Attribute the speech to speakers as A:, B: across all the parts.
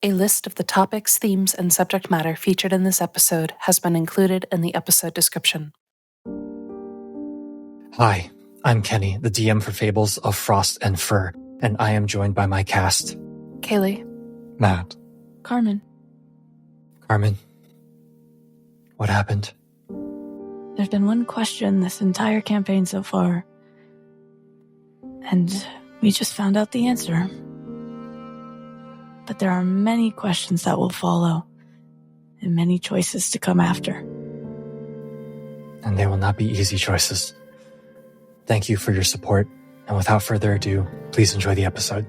A: A list of the topics, themes, and subject matter featured in this episode has been included in the episode description.
B: Hi, I'm Kenny, the DM for Fables of Frost and Fur, and I am joined by my cast.
A: Kaylee.
B: Matt.
C: Carmen.
B: Carmen. What happened?
C: There's been one question this entire campaign so far, and we just found out the answer. But there are many questions that will follow, and many choices to come after.
B: And they will not be easy choices. Thank you for your support, and without further ado, please enjoy the episode.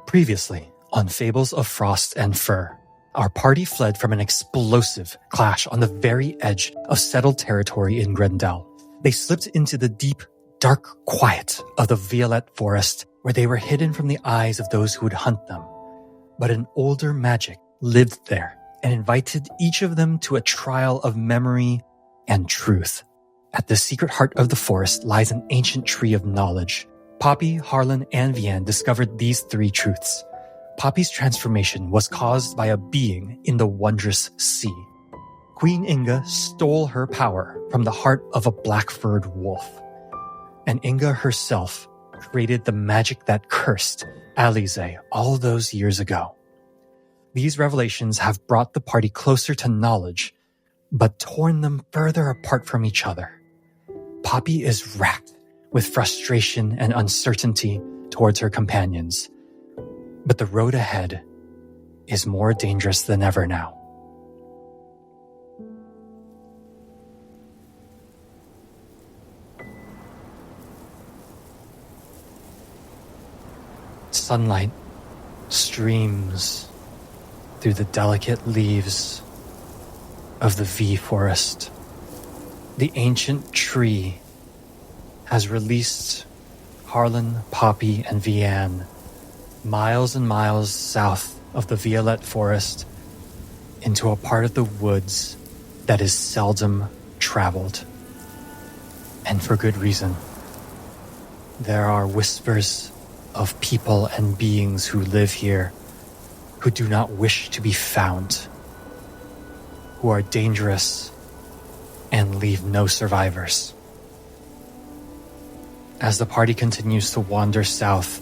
B: Previously, on Fables of Frost and Fur, our party fled from an explosive clash on the very edge of settled territory in Grendel. They slipped into the deep, dark quiet of the Violette Forest, where they were hidden from the eyes of those who would hunt them. But an older magic lived there and invited each of them to a trial of memory and truth. At the secret heart of the forest lies an ancient tree of knowledge. Poppy, Harlan, and Vianne discovered these three truths. Poppy's transformation was caused by a being in the wondrous sea. Queen Inga stole her power from the heart of a black-furred wolf. And Inga herself created the magic that cursed Alize all those years ago. These revelations have brought the party closer to knowledge, but torn them further apart from each other. Poppy is racked with frustration and uncertainty towards her companions, but the road ahead is more dangerous than ever now. Sunlight streams through the delicate leaves of the V forest. The ancient tree has released Harlan, Poppy, and Vianne miles and miles south of the Violette Forest into a part of the woods that is seldom traveled. And for good reason. There are whispers of people and beings who live here who do not wish to be found, who are dangerous and leave no survivors. As the party continues to wander south,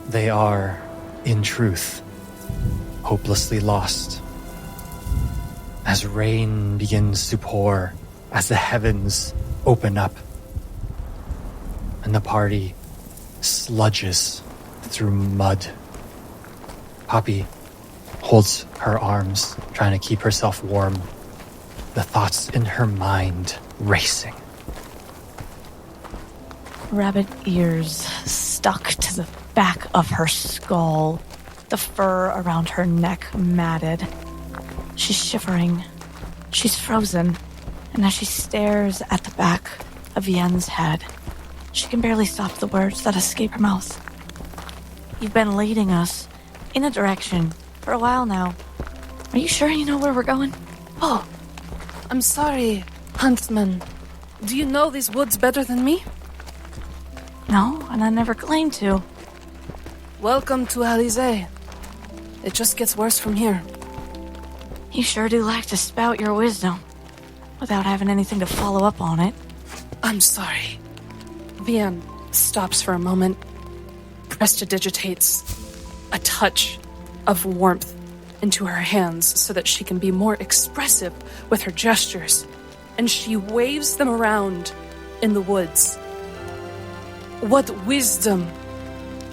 B: they are, in truth, hopelessly lost. As rain begins to pour, as the heavens open up, and the party sludges through mud. Poppy holds her arms, trying to keep herself warm, the thoughts in her mind racing.
C: Rabbit ears stuck to the back of her skull, the fur around her neck matted. She's shivering. She's frozen. And as she stares at the back of Vianne's head, she can barely stop the words that escape her mouth. You've been leading us in a direction for a while now. Are you sure you know where we're going?
A: Oh, I'm sorry, huntsman. Do you know these woods better than me?
C: No, and I never claimed to.
A: Welcome to Alize. It just gets worse from here.
C: You sure do like to spout your wisdom without having anything to follow up on it.
A: I'm sorry. Vianne stops for a moment, prestidigitates a touch of warmth into her hands so that she can be more expressive with her gestures, and she waves them around in the woods. What wisdom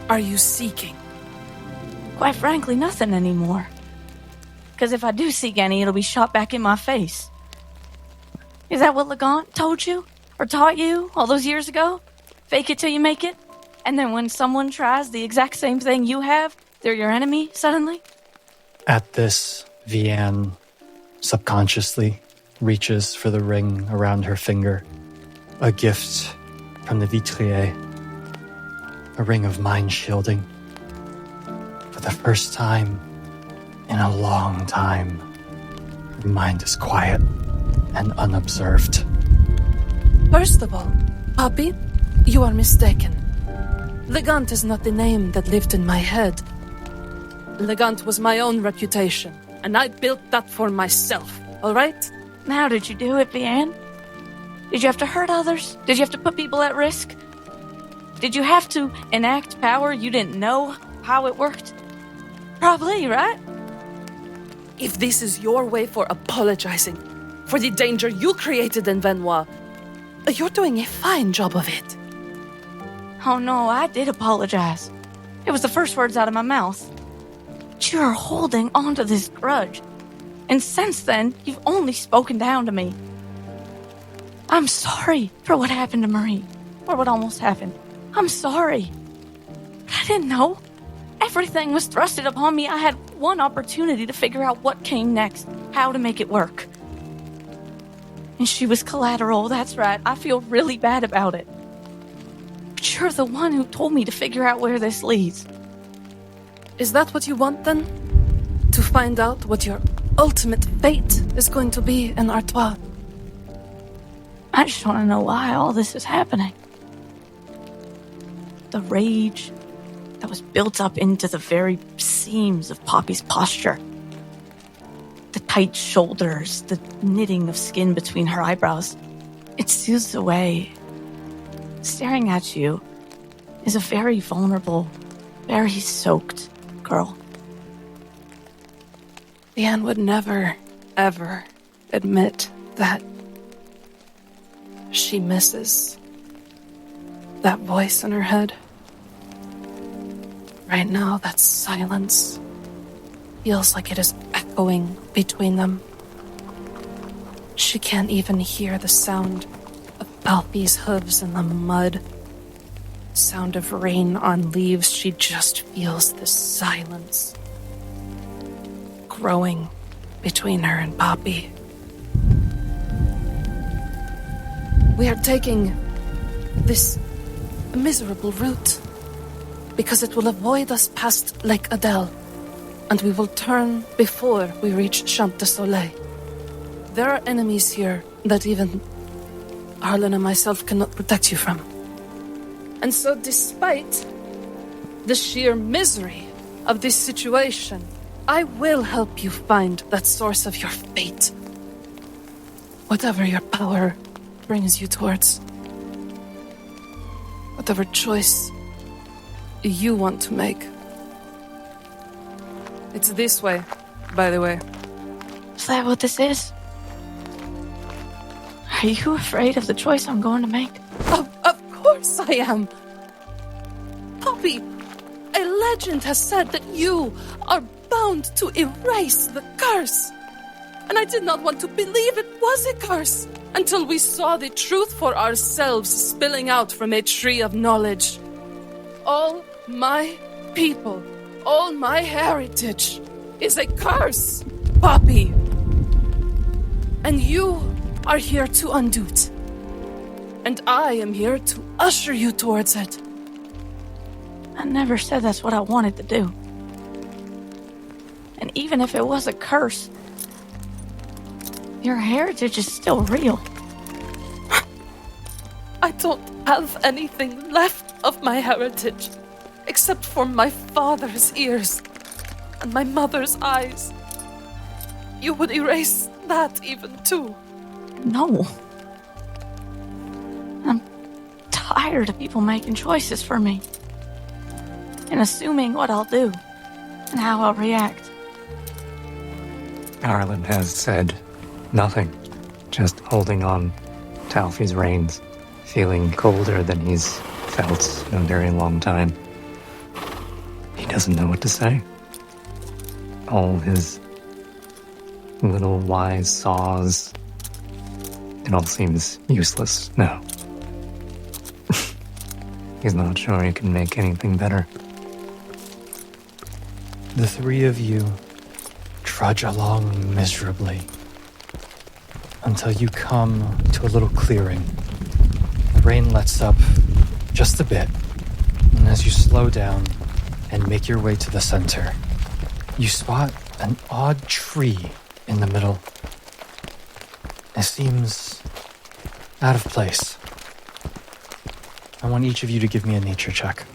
A: are you seeking?
C: Quite frankly, nothing anymore. Because if I do seek any, it'll be shot back in my face. Is that what Legant told you? Or taught you all those years ago? Fake it till you make it? And then when someone tries the exact same thing you have, they're your enemy suddenly?
B: At this, Vianne subconsciously reaches for the ring around her finger, a gift from the Vitrier, a ring of mind shielding. For the first time in a long time, her mind is quiet and unobserved.
A: First of all, Poppy, you are mistaken. Legant is not the name that lived in my head. Legant was my own reputation, and I built that for myself, all right?
C: How did you do it, Vianne? Did you have to hurt others? Did you have to put people at risk? Did you have to enact power you didn't know how it worked? Probably, right?
A: If this is your way for apologizing for the danger you created in Venois, you're doing a fine job of it.
C: Oh no, I did apologize. It was the first words out of my mouth. But you're holding on to this grudge. And since then, you've only spoken down to me. I'm sorry for what happened to Marie. Or what almost happened. I'm sorry. But I didn't know. Everything was thrusted upon me. I had one opportunity to figure out what came next. How to make it work. And she was collateral, that's right. I feel really bad about it. But you're the one who told me to figure out where this leads.
A: Is that what you want, then? To find out what your ultimate fate is going to be in Artois?
C: I just want to know why all this is happening. The rage that was built up into the very seams of Poppy's posture. The tight shoulders, the knitting of skin between her eyebrows. It soothes away. Staring at you is a very vulnerable, very soaked girl.
A: Leanne would never, ever admit that she misses that voice in her head. Right now, that silence feels like it is echoing between them. She can't even hear the sound of Alfie's hooves in the mud. Sound of rain on leaves. She just feels the silence growing between her and Poppy. We are taking this miserable route because it will avoid us past Lake Adele, and we will turn before we reach Champ de Soleil. There are enemies here that even Arlen and myself cannot protect you from. And so despite the sheer misery of this situation, I will help you find that source of your fate. Whatever your power brings you towards. Whatever choice you want to make. It's this way, by the way.
C: Is that what this is? Are you afraid of the choice I'm going to make?
A: Of course I am. Poppy, a legend has said that you are bound to erase the curse. And I did not want to believe it was a curse until we saw the truth for ourselves spilling out from a tree of knowledge. All my people, all my heritage is a curse, Poppy. And you are here to undo it. And I am here to usher you towards it.
C: I never said that's what I wanted to do. And even if it was a curse, your heritage is still real.
A: I don't have anything left of my heritage, except for my father's ears and my mother's eyes. You would erase that even too.
C: No. I'm tired of people making choices for me. And assuming what I'll do and how I'll react.
D: Arlen has said nothing, just holding on to Alfie's reins, feeling colder than he's felt in a very long time. He doesn't know what to say. All his little wise saws, it all seems useless now. He's not sure he can make anything better.
B: The three of you trudge along miserably until you come to a little clearing. The rain lets up just a bit, and as you slow down and make your way to the center, you spot an odd tree in the middle. It seems out of place. I want each of you to give me a nature check.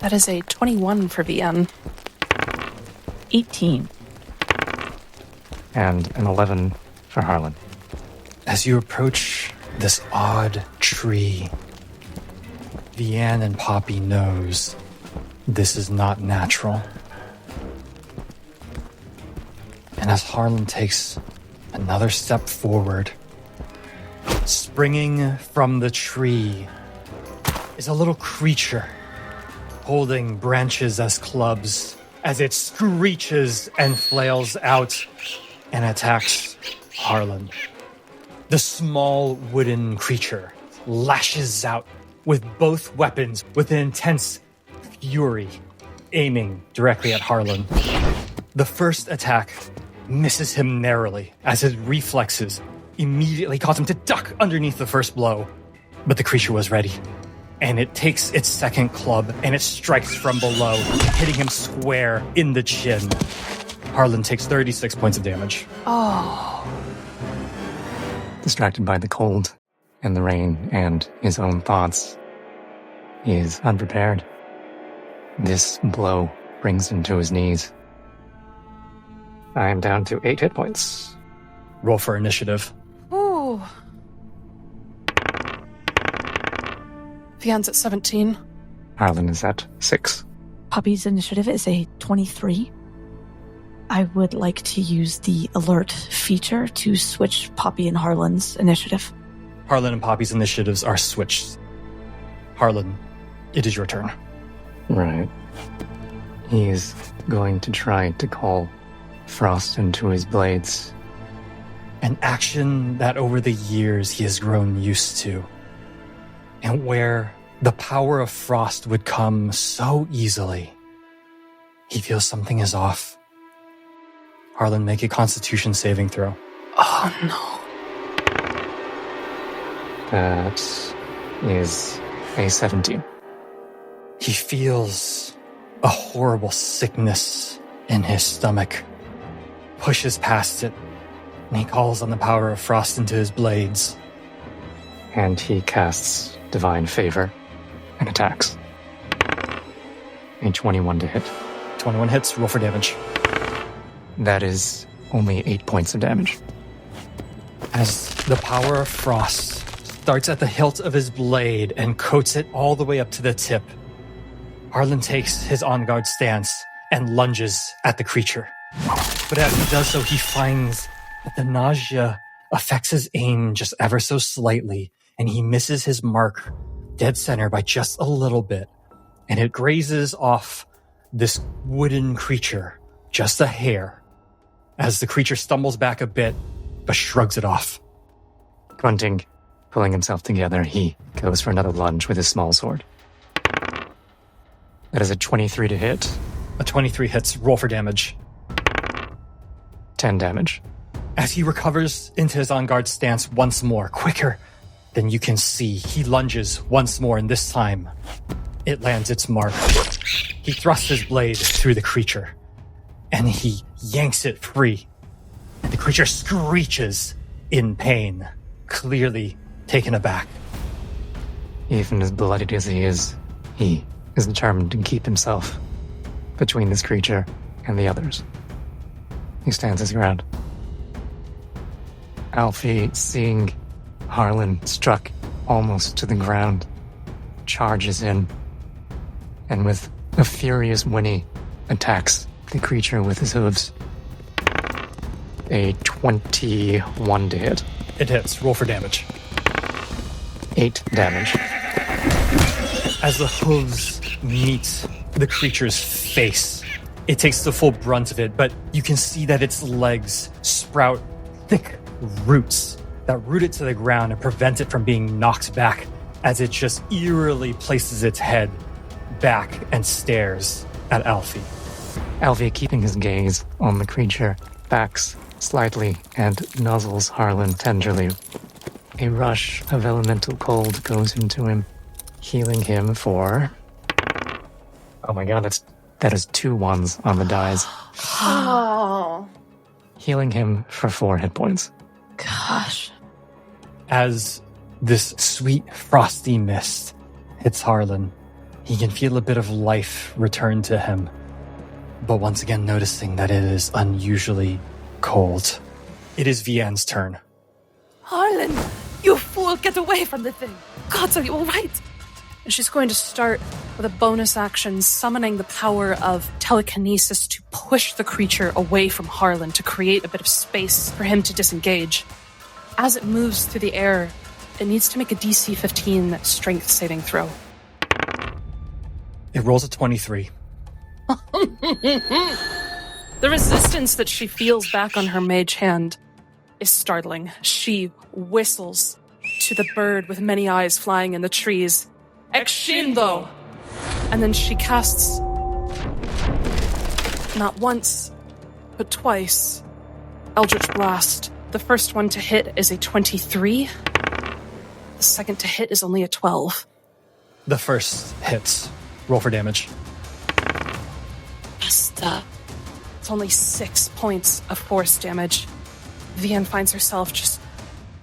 A: That is a 21 for Vian.
C: 18.
D: And an 11 for Harlan.
B: As you approach this odd tree, Vian and Poppy knows this is not natural. And as Harlan takes another step forward, springing from the tree is a little creature holding branches as clubs as it screeches and flails out and attacks Harlan. The small wooden creature lashes out with both weapons with an intense fury, aiming directly at Harlan. The first attack misses him narrowly as his reflexes immediately cause him to duck underneath the first blow. But the creature was ready, and it takes its second club and it strikes from below, hitting him square in the chin. Harlan takes 36 points of damage.
A: Oh.
D: Distracted by the cold and the rain and his own thoughts, he is unprepared. This blow brings him to his knees. I am down to 8 hit points.
B: Roll for initiative.
A: Ooh. Vian's at 17.
D: Harlan is at 6.
C: Poppy's initiative is a 23. I would like to use the alert feature to switch Poppy and Harlan's initiative.
B: Harlan and Poppy's initiatives are switched. Harlan, it is your turn.
D: Right. He is going to try to call frost into his blades.
B: An action that over the years he has grown used to, and where the power of frost would come so easily. He feels something is off. Harlan, make a Constitution saving throw.
A: Oh no.
D: That is a 17.
B: He feels a horrible sickness in his stomach, pushes past it, and he calls on the power of frost into his blades.
D: And he casts Divine Favor and attacks. A 21 to hit.
B: 21 hits, roll for damage.
D: That is only 8 points of damage.
B: As the power of frost starts at the hilt of his blade and coats it all the way up to the tip, Harlan takes his on-guard stance and lunges at the creature. But as he does so, he finds that the nausea affects his aim just ever so slightly, and he misses his mark dead center by just a little bit, and it grazes off this wooden creature just a hair as the creature stumbles back a bit but shrugs it off.
D: Grunting, pulling himself together, he goes for another lunge with his small sword. That is a 23 to hit.
B: A 23 hits, roll for damage.
D: 10 damage.
B: As he recovers into his on-guard stance once more, quicker than you can see, he lunges once more, and this time it lands its mark. He thrusts his blade through the creature, and he yanks it free. The creature screeches in pain, clearly taken aback.
D: Even as bloodied as he is determined to keep himself between this creature and the others. He stands his ground. Alfie, seeing Harlan struck almost to the ground, charges in, and with a furious whinny, attacks the creature with his hooves. A 21 to hit.
B: It hits, roll for damage.
D: 8 damage.
B: As the hooves meet the creature's face, it takes the full brunt of it, but you can see that its legs sprout thick roots that root it to the ground and prevent it from being knocked back as it just eerily places its head back and stares at Alfie.
D: Alfie, keeping his gaze on the creature, backs slightly and nuzzles Harlan tenderly. A rush of elemental cold goes into him, healing him for... Oh my god, that is 2 ones on the dice.
A: Oh.
D: Healing him for 4 hit points.
C: Gosh.
B: As this sweet, frosty mist hits Harlan. He can feel a bit of life return to him, but once again noticing that it is unusually cold. It is Vianne's turn.
A: Harlan, you fool, get away from the thing. Gods, are you all right? And she's going to start with a bonus action, summoning the power of telekinesis to push the creature away from Harlan to create a bit of space for him to disengage. As it moves through the air, it needs to make a DC 15 strength saving throw.
B: It rolls a 23.
A: The resistance that she feels back on her mage hand is startling. She whistles to the bird with many eyes flying in the trees. Exshindo! And then she casts, not once, but twice, Eldritch Blast. The first one to hit is a 23. The second to hit is only a 12.
B: The first hits. Roll for damage.
A: Basta. It's only 6 points of force damage. Vianne finds herself just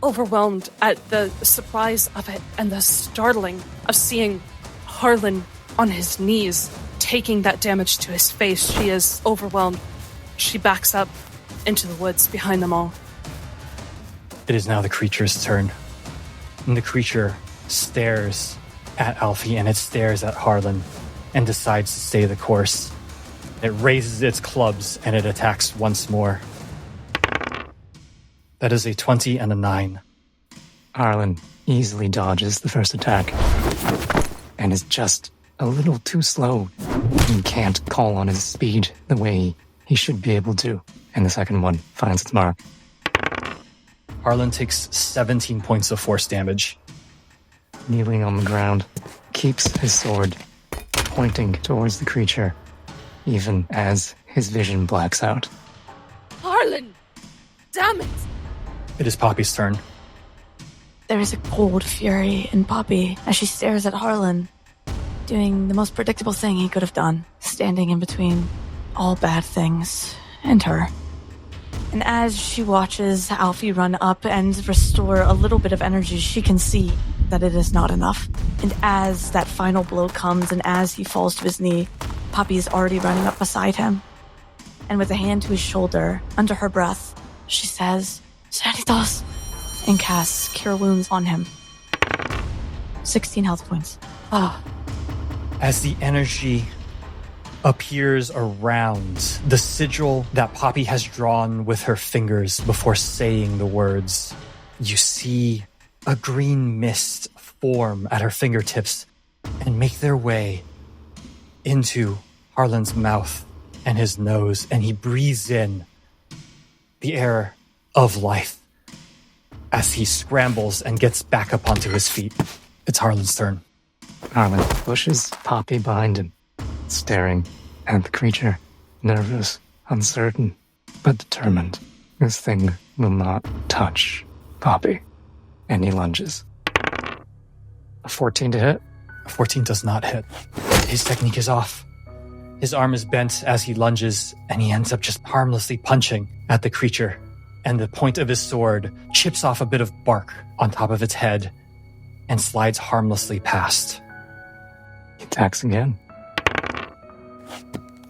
A: overwhelmed at the surprise of it and the startling of seeing Harlan on his knees, taking that damage to his face. She is overwhelmed. She backs up into the woods behind them all.
B: It is now the creature's turn. And the creature stares at Alfie and it stares at Harlan and decides to stay the course. It raises its clubs and it attacks once more. That is a 20 and a 9.
D: Harlan easily dodges the first attack and is just a little too slow. He can't call on his speed the way he should be able to. And the second one finds its mark.
B: Harlan takes 17 points of force damage.
D: Kneeling on the ground, keeps his sword pointing towards the creature, even as his vision blacks out.
A: Harlan! Damn it!
B: It is Poppy's turn.
C: There is a cold fury in Poppy as she stares at Harlan, doing the most predictable thing he could have done, standing in between all bad things and her. And as she watches Alfie run up and restore a little bit of energy, she can see that it is not enough. And as that final blow comes and as he falls to his knee, Poppy is already running up beside him. And with a hand to his shoulder, under her breath, she says, "Sanitas," and casts Cure Wounds on him. 16 health points.
B: As the energy appears around the sigil that Poppy has drawn with her fingers before saying the words, you see a green mist form at her fingertips and make their way into Harlan's mouth and his nose, and he breathes in the air of life as he scrambles and gets back up onto his feet. It's Harlan's turn.
D: Harlan pushes Poppy behind him, staring at the creature, nervous, uncertain, but determined. This thing will not touch Poppy. And he lunges. A 14 to hit?
B: A 14 does not hit. His technique is off. His arm is bent as he lunges, and he ends up just harmlessly punching at the creature. And the point of his sword chips off a bit of bark on top of its head and slides harmlessly past.
D: He attacks again.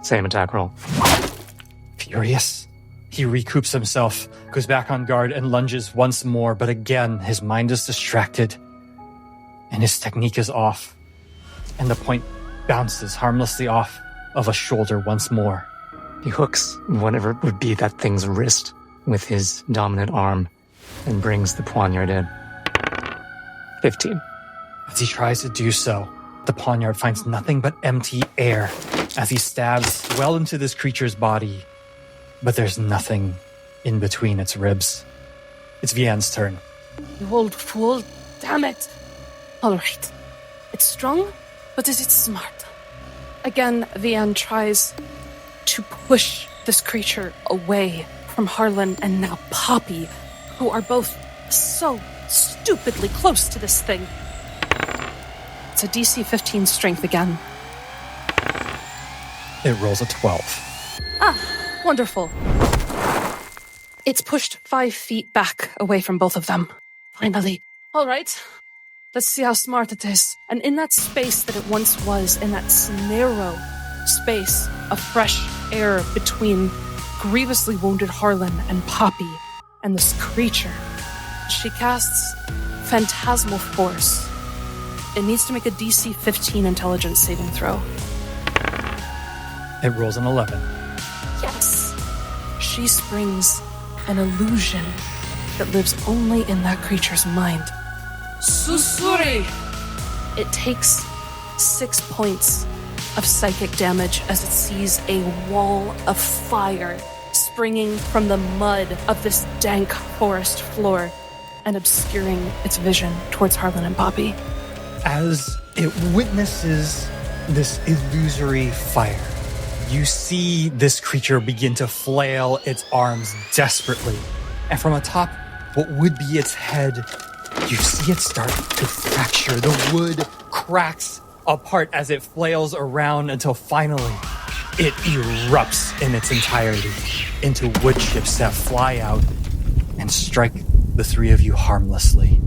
D: Same attack roll.
B: Furious, he recoups himself, goes back on guard, and lunges once more, but again, his mind is distracted, and his technique is off, and the point bounces harmlessly off of a shoulder once more.
D: He hooks whatever would be that thing's wrist with his dominant arm and brings the poignard in. 15.
B: As he tries to do so, the poignard finds nothing but empty air as he stabs well into this creature's body, but there's nothing in between its ribs. It's Vianne's turn.
A: You old fool, damn it. All right. It's strong, but is it smart? Again, Vianne tries to push this creature away from Harlan and now Poppy, who are both so stupidly close to this thing. It's a DC 15 strength again.
B: It rolls a 12.
A: Ah, wonderful. It's pushed 5 feet back away from both of them. Finally. All right. Let's see how smart it is. And in that space that it once was, in that narrow space of fresh air between grievously wounded Harlan and Poppy and this creature, she casts Phantasmal Force. It needs to make a DC 15 intelligence saving throw.
B: It rolls an 11.
A: Yes! She springs an illusion that lives only in that creature's mind. Susuri! It takes 6 points of psychic damage as it sees a wall of fire springing from the mud of this dank forest floor and obscuring its vision towards Harlan and Poppy.
B: As it witnesses this illusory fire, you see this creature begin to flail its arms desperately. And from atop what would be its head, you see it start to fracture. The wood cracks apart as it flails around until finally it erupts in its entirety into wood chips that fly out and strike the three of you harmlessly.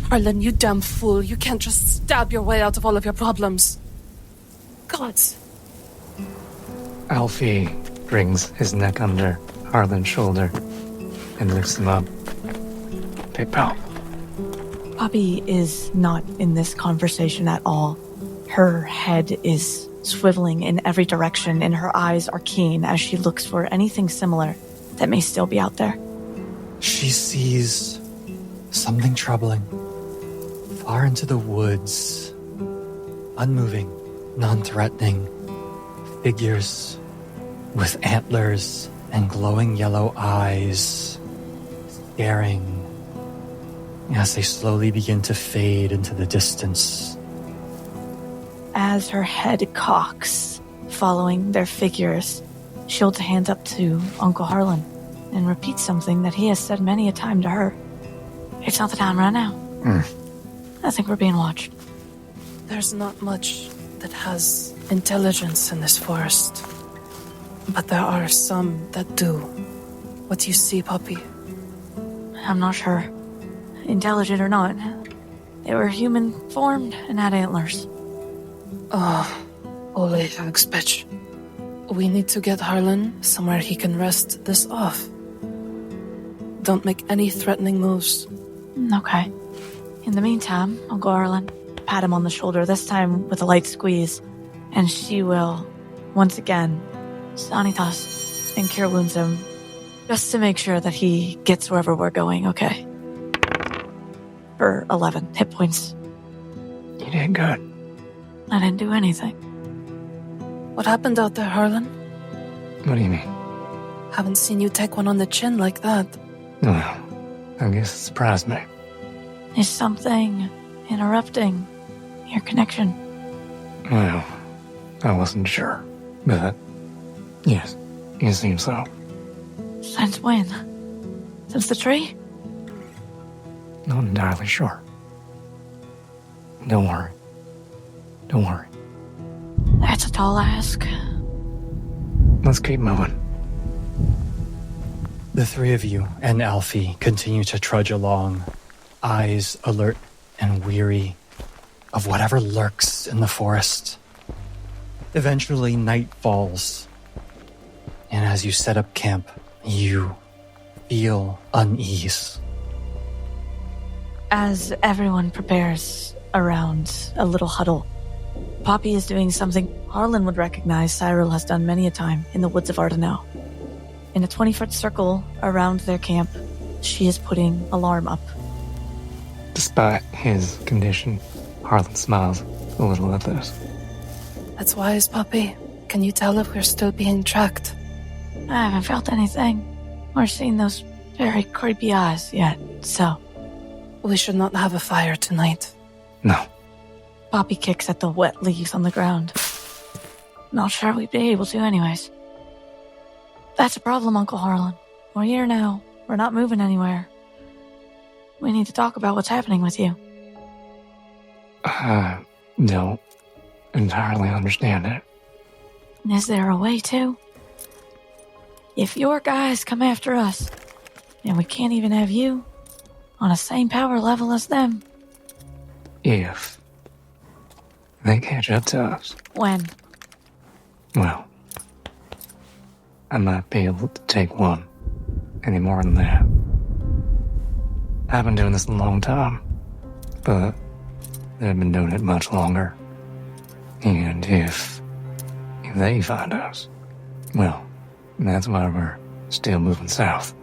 A: Harlan, you damn fool. You can't just stab your way out of all of your problems. Gods.
D: Alfie brings his neck under Harlan's shoulder and lifts him up. Hey, pal.
C: Poppy is not in this conversation at all. Her head is swiveling in every direction, and her eyes are keen as she looks for anything similar that may still be out there.
B: She sees something troubling. Far into the woods, unmoving, non-threatening, figures with antlers and glowing yellow eyes, staring as they slowly begin to fade into the distance.
C: As her head cocks, following their figures, she holds a hand up to Uncle Harlan and repeats something that he has said many a time to her. It's not the time right now. I think we're being watched.
A: There's not much that has intelligence in this forest, but there are some that do. What do you see, Poppy?
C: I'm not sure. Intelligent or not, they were human-formed and had antlers.
A: Ole Hag's bitch. We need to get Harlan somewhere he can rest this off. Don't make any threatening moves.
C: Okay. In the meantime, Uncle Harlan, pat him on the shoulder, this time with a light squeeze, and she will, once again, sanitas, and cure wounds him, just to make sure that he gets wherever we're going, okay? For 11 hit points.
D: You did good.
C: I didn't do anything.
A: What happened out there, Harlan?
D: What do you mean?
A: Haven't seen you take one on the chin like that.
D: Well, I guess it surprised me.
C: Is something interrupting your connection?
D: Well, I wasn't sure, but yes, it seems so.
C: Since when? Since the tree?
D: Not entirely sure. Don't worry. Don't worry.
C: That's a tall ask.
D: Let's keep moving.
B: The three of you and Alfie continue to trudge along, eyes alert and weary of whatever lurks in the forest. Eventually, night falls, and as you set up camp, you feel unease.
C: As everyone prepares around a little huddle, Poppy is doing something Harlan would recognize Cyril has done many a time in the woods of Ardenau. In a 20-foot circle around their camp, she is putting alarm up.
D: Despite his condition, Harlan smiles a little at this.
A: That's wise, Poppy. Can you tell if we're still being tracked?
C: I haven't felt anything or seen those very creepy eyes yet, so...
A: We should not have a fire tonight.
D: No.
C: Poppy kicks at the wet leaves on the ground. Not sure we'd be able to anyways. That's a problem, Uncle Harlan. We're here now. We're not moving anywhere. We need to talk about what's happening with you.
D: I don't entirely understand it.
C: Is there a way to? If your guys come after us, and we can't even have you, on the same power level as them.
D: If they catch up to us,
C: When?
D: well, I might be able to take one. Any more than that. I've been doing this a long time, but they've been doing it much longer. And if they find us, well, that's why we're still moving south.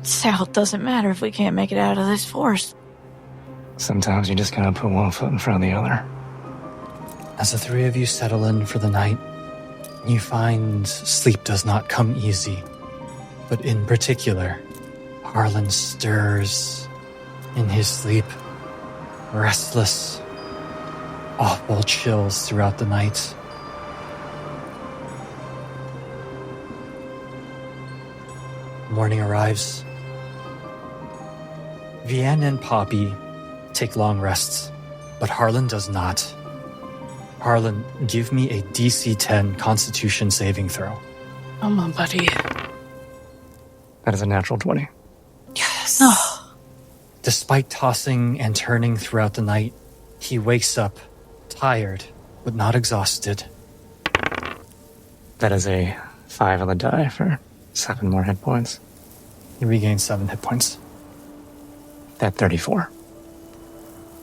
C: South doesn't matter if we can't make it out of this forest.
D: Sometimes you just gotta put one foot in front of the other.
B: As the three of you settle in for the night, you find sleep does not come easy. But in particular, Harlan stirs in his sleep, restless, awful chills throughout the night. Morning arrives. Vianne and Poppy take long rests, but Harlan does not. Harlan, give me a DC 10 Constitution saving throw.
A: Come on, buddy.
D: That is a natural 20.
A: Yes.
C: Oh,
B: Despite tossing and turning throughout the night, he wakes up, tired, but not exhausted.
D: That is a 5 on the die for 7 more hit points.
B: He regains 7 hit points.
D: That 34.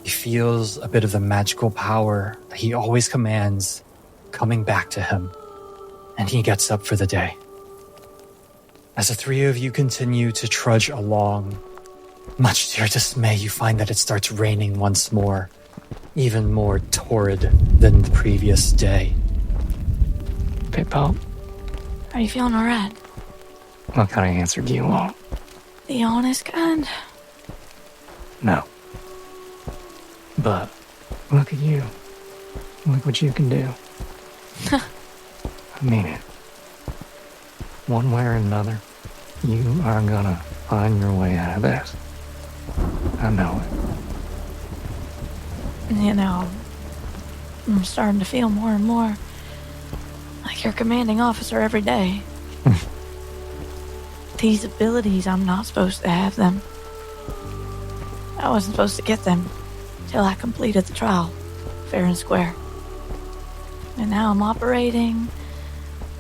B: He feels a bit of the magical power that he always commands coming back to him, and he gets up for the day. As the three of you continue to trudge along, much to your dismay, you find that it starts raining once more, even more torrid than the previous day.
D: Pip-pop,
C: are you feeling alright?
D: what kind of answer do you want?
C: The honest kind?
D: No. But, look at you. Look what you can do. I mean it. One way or another, you are gonna find your way out of this. I know it.
C: You know, I'm starting to feel more and more like your commanding officer every day. These abilities, I'm not supposed to have them. I wasn't supposed to get them till I completed the trial, fair and square. And now I'm operating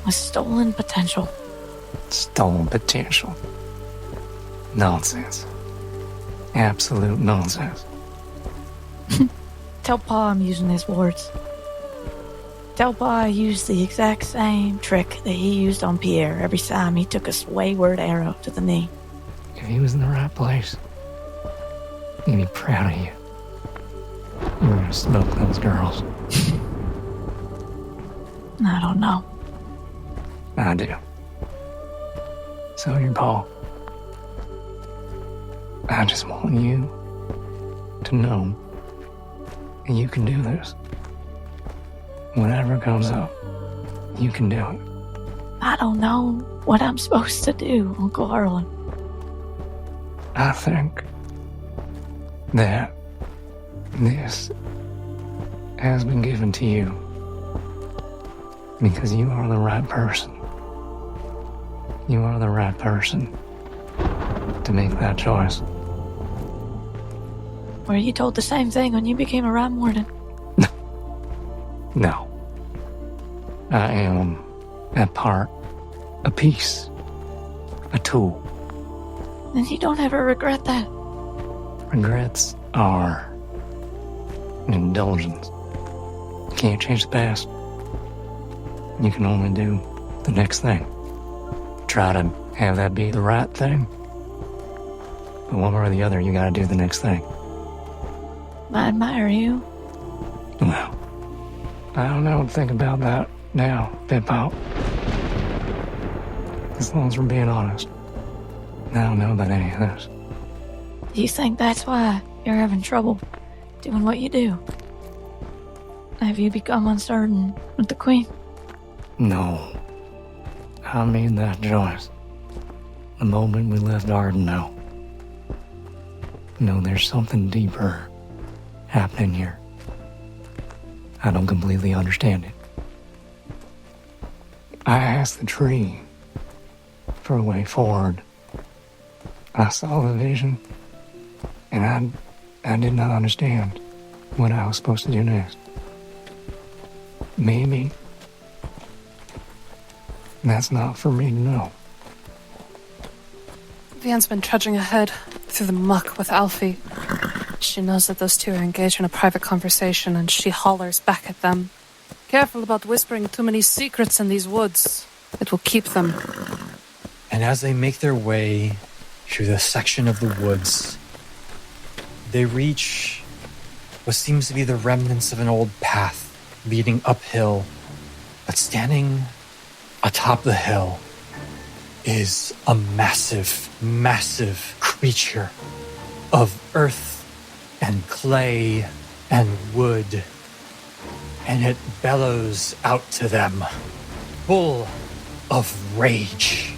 C: with stolen potential.
D: Stolen potential. Nonsense. Absolute nonsense.
C: Tell Pa I'm using his words. Tell Pa I used the exact same trick that he used on Pierre every time he took a wayward arrow to the knee.
D: If he was in the right place, he'd be proud of you. You're gonna smoke those girls.
C: I don't know.
D: I do. So you're Paul. I just want you to know that you can do this. Whatever comes up, you can do it.
C: I don't know what I'm supposed to do, Uncle Harlan.
D: I think that this has been given to you because you are the right person. You are the right person to make that choice.
C: Were you told the same thing when you became a Rhyme Warden?
D: No. I am a part, a piece, a tool.
C: Then you don't ever regret that.
D: Regrets are an indulgence. You can't change the past. You can only do the next thing. Try to have that be the right thing. But one way or the other, you gotta do the next thing.
C: I admire you.
D: Well, I don't know what to think about that now, Pip-Pop. As long as we're being honest, I don't know about any of this.
C: Do you think that's why you're having trouble doing what you do? Have you become uncertain with the Queen?
D: No. I made that choice the moment we left Arden. No, there's something deeper happening here. I don't completely understand it. I asked the tree for a way forward. I saw the vision, And I did not understand what I was supposed to do next. Maybe that's not for me to know.
A: Vianne's been trudging ahead through the muck with Alfie. She knows that those two are engaged in a private conversation, and she hollers back at them. Careful about whispering too many secrets in these woods. It will keep them.
B: And as they make their way through the section of the woods, they reach what seems to be the remnants of an old path leading uphill. But standing atop the hill is a massive, massive creature of earth and clay and wood. And it bellows out to them, full of rage.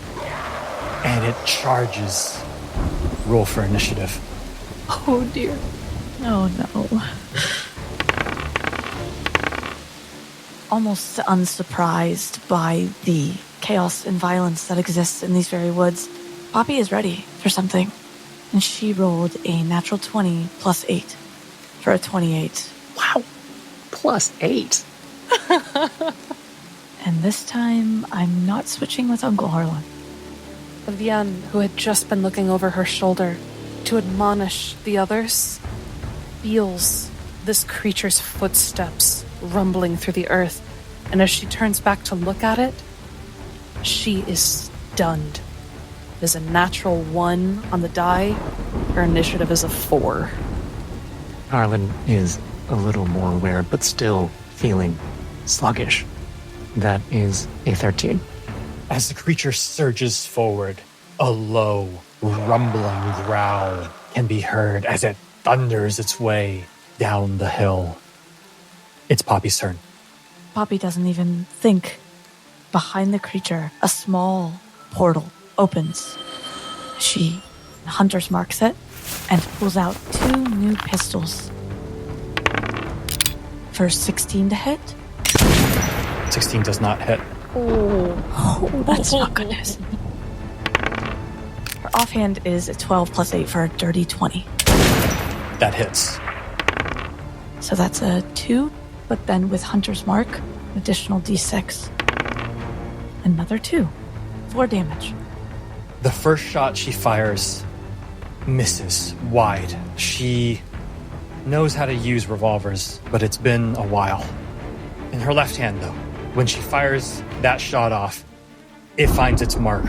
B: And it charges. Roll for initiative.
A: Oh dear.
C: Oh no. Almost unsurprised by the chaos and violence that exists in these very woods, Poppy is ready for something. And she rolled a natural 20 plus 8 for a 28.
D: Wow. +8.
C: And this time, I'm not switching with Uncle Harlan.
A: Vianne, who had just been looking over her shoulder to admonish the others, feels this creature's footsteps rumbling through the earth, and as she turns back to look at it, she is stunned. It is a natural 1 on the die. Her initiative is a 4.
D: Harlan is a little more aware, but still feeling sluggish. That is a 13.
B: As the creature surges forward, a low, rumbling growl can be heard as it thunders its way down the hill. It's Poppy's turn.
C: Poppy doesn't even think. Behind the creature, a small portal opens. She hunter's marks it and pulls out 2 new pistols. For 16 to hit.
B: 16 does not hit.
C: Oh, that's not good news. Her offhand is a 12 plus 8 for a dirty 20.
B: That hits.
C: So that's a 2, but then with hunter's mark, additional d6. Another 2. 4 damage.
B: The first shot she fires misses wide. She knows how to use revolvers, but it's been a while. In her left hand, though, when she fires that shot off, it finds its mark.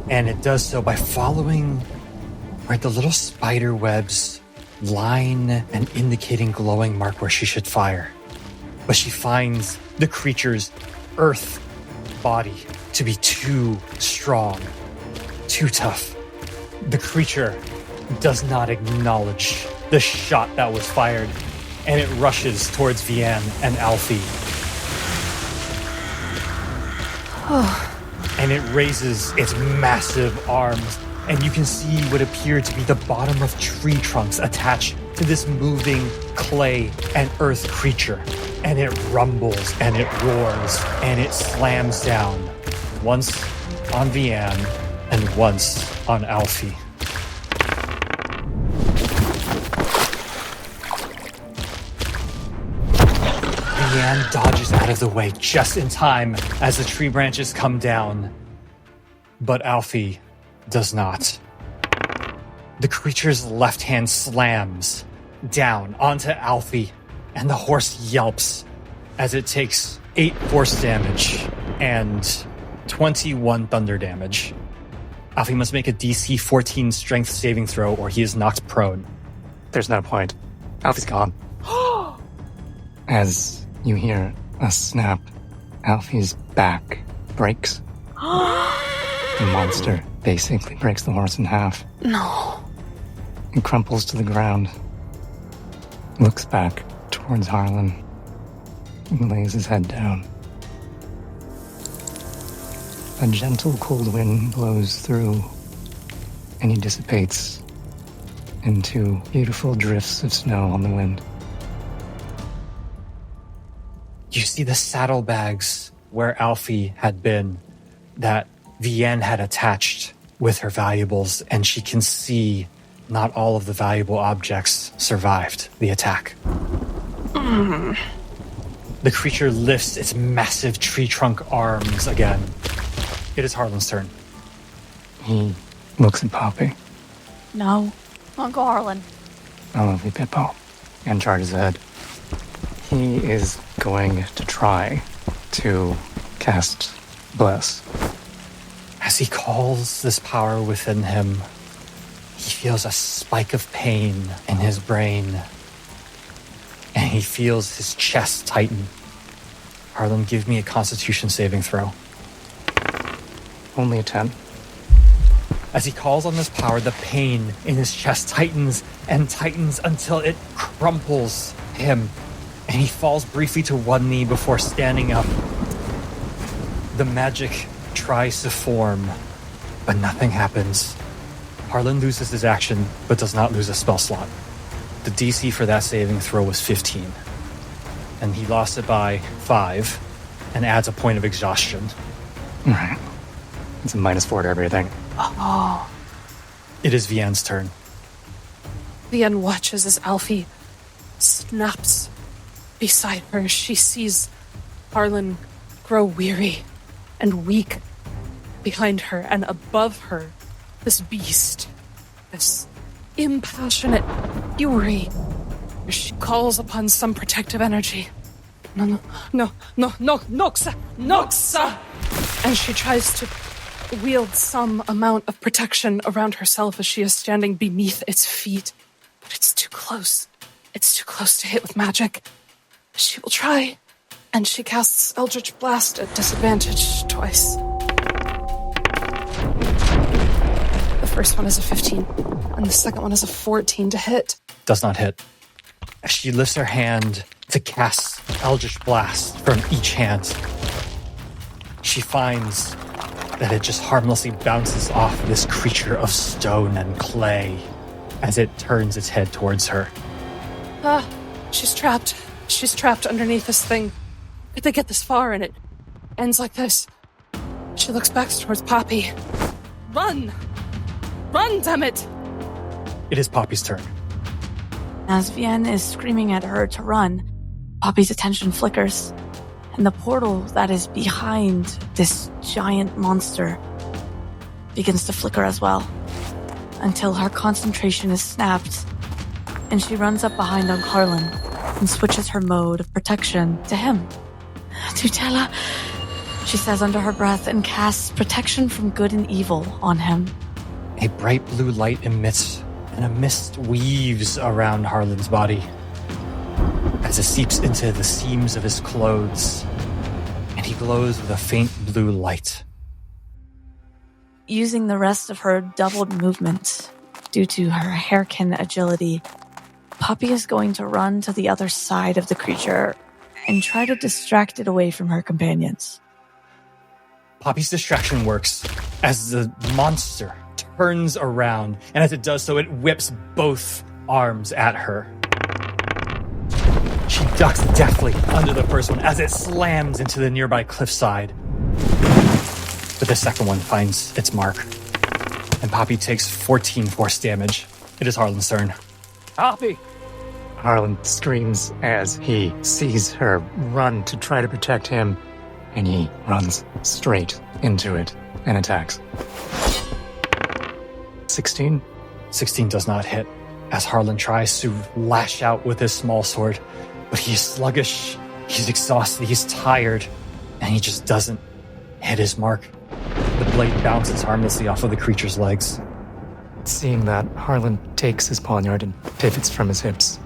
B: And it does so by following where the little spider webs line and indicating glowing mark where she should fire. But she finds the creature's earth body to be too strong, too tough. The creature does not acknowledge the shot that was fired, and it rushes towards Vianne and Alfie. And it raises its massive arms, and you can see what appear to be the bottom of tree trunks attached to this moving clay and earth creature. And it rumbles, and it roars, and it slams down, once on Vianne and once on Alfie. Vianne dodges out of the way just in time as the tree branches come down, but Alfie does not. The creature's left hand slams down onto Alfie, and the horse yelps as it takes 8 force damage and 21 thunder damage. Alfie must make a DC 14 strength saving throw or he is knocked prone.
D: There's no point. Alfie's gone. As you hear a snap, Alfie's back breaks. The monster basically breaks the horse in half.
A: No.
D: It crumples to the ground, looks back towards Harlan, and lays his head down. A gentle cold wind blows through, and he dissipates into beautiful drifts of snow on the wind.
B: You see the saddlebags where Alfie had been that Vianne had attached with her valuables, and she can see not all of the valuable objects survived the attack. The creature lifts its massive tree trunk arms again. It is Harlan's turn.
D: He looks at Poppy.
C: No, Uncle Harlan.
D: A lovely Pippo. And charges ahead. He is going to try to cast Bless.
B: As he calls this power within him, he feels a spike of pain in his brain. And he feels his chest tighten. Harlan, give me a Constitution saving throw.
D: Only a 10.
B: As he calls on this power, the pain in his chest tightens and tightens until it crumples him. And he falls briefly to one knee before standing up. The magic tries to form, but nothing happens. Harlan loses his action, but does not lose a spell slot. The DC for that saving throw was 15. And he lost it by 5 and adds a point of exhaustion.
D: All right. It's a -4 to everything.
A: Oh.
B: It is Vian's turn.
A: Vian watches as Alfie snaps beside her. She sees Harlan grow weary and weak behind her, and above her, this beast, this impassionate fury. She calls upon some protective energy. No, Noxa! And she tries to wield some amount of protection around herself as she is standing beneath its feet. But it's too close. It's too close to hit with magic. She will try, and she casts Eldritch Blast at disadvantage twice. The first one is a 15, and the second one is a 14 to hit.
B: Does not hit. As she lifts her hand to cast Eldritch Blast from each hand, she finds that it just harmlessly bounces off this creature of stone and clay as it turns its head towards her.
A: She's trapped. She's trapped underneath this thing. Could they get this far and it ends like this? She looks back towards Poppy. Run! Run, damn it!
B: It is Poppy's turn.
C: As Vian is screaming at her to run, Poppy's attention flickers, and the portal that is behind this giant monster begins to flicker as well, until her concentration is snapped, and she runs up behind Uncle Harlan and switches her mode of protection to him. Tutela, she says under her breath, and casts protection from good and evil on him.
B: A bright blue light emits, and a mist weaves around Harlan's body as it seeps into the seams of his clothes, and he glows with a faint blue light.
C: Using the rest of her doubled movement due to her hairkin agility, Poppy is going to run to the other side of the creature and try to distract it away from her companions.
B: Poppy's distraction works as the monster turns around, and as it does so, it whips both arms at her. She ducks deftly under the first one as it slams into the nearby cliffside. But the second one finds its mark, and Poppy takes 14 force damage. It is Harlan's turn.
D: Poppy! Harlan screams as he sees her run to try to protect him, and he runs straight into it and attacks. 16?
B: 16 does not hit, as Harlan tries to lash out with his small sword, but he's sluggish, he's exhausted, he's tired, and he just doesn't hit his mark. The blade bounces harmlessly off of the creature's legs.
D: Seeing that, Harlan takes his poniard and pivots from his hips,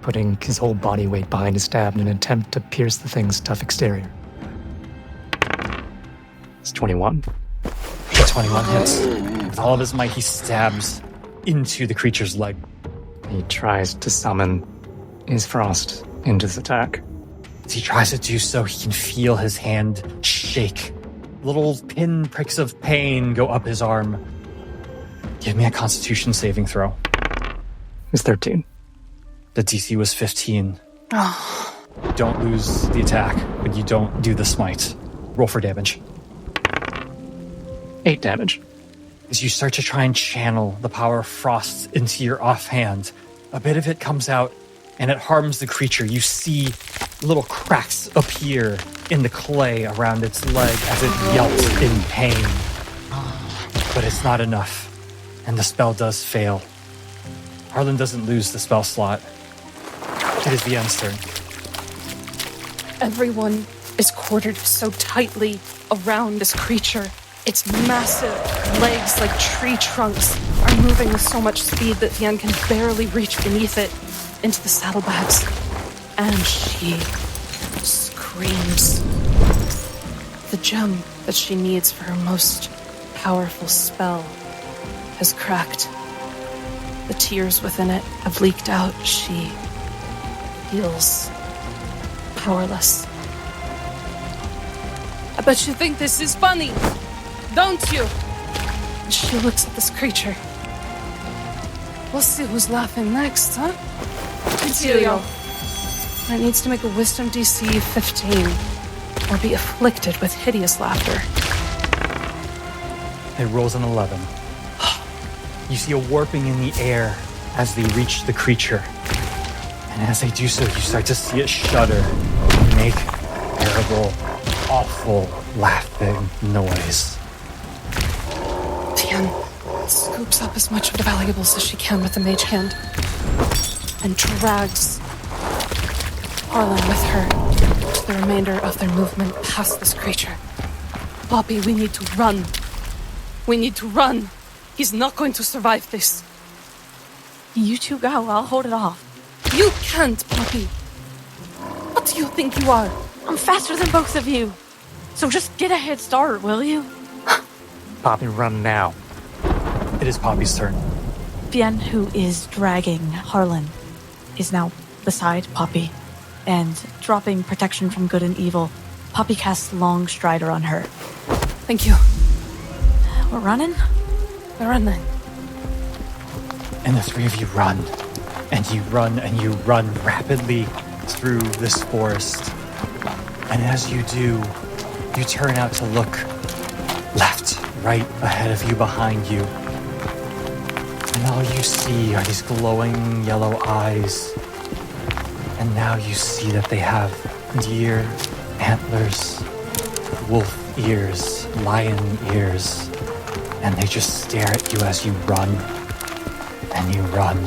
D: putting his whole body weight behind his stab in an attempt to pierce the thing's tough exterior. It's 21.
B: 21 hits. With all of his might, he stabs into the creature's leg.
D: He tries to summon his frost into this attack.
B: As he tries to do so, he can feel his hand shake. Little pin pricks of pain go up his arm. Give me a Constitution saving throw.
D: It's 13.
B: The DC was 15. Don't lose the attack, but you don't do the smite. Roll for damage.
D: 8 damage.
B: as you start to try and channel the power of frost into your offhand, a bit of it comes out and it harms the creature. You see little cracks appear in the clay around its leg as it yelps in pain. But it's not enough, and the spell does fail. Harlan doesn't lose the spell slot. It is the end's turn.
A: Everyone is quartered so tightly around this creature. Its massive legs, like tree trunks, are moving with so much speed that Vian can barely reach beneath it into the saddlebags. And she screams. The gem that she needs for her most powerful spell has cracked. The tears within it have leaked out. She feels powerless. I bet you think this is funny, don't you? She looks at this creature. We'll see who's laughing next, huh? Material. It needs to make a wisdom DC 15 or be afflicted with hideous laughter.
B: It rolls an 11. You see a warping in the air as they reach the creature. And as they do so, you start to see it shudder and make terrible, awful, laughing noise.
A: Vian scoops up as much of the valuables as she can with the mage hand and drags Harlan with her to the remainder of their movement past this creature. Poppy, we need to run. We need to run. He's not going to survive this.
C: You two go, I'll hold it off.
A: You can't, Poppy. What do you think you are?
C: I'm faster than both of you. So just get a head start, will you?
D: Poppy, run now.
B: It is Poppy's turn.
C: Vian, who is dragging Harlan, is now beside Poppy. And dropping protection from good and evil, Poppy casts Long Strider on her.
A: Thank you.
C: We're running?
A: We're running.
B: And the three of you run. And you run and you run rapidly through this forest. And as you do, you turn out to look left, right ahead of you, behind you. And all you see are these glowing yellow eyes. And now you see that they have deer antlers, wolf ears, lion ears. And they just stare at you as you run. And you run.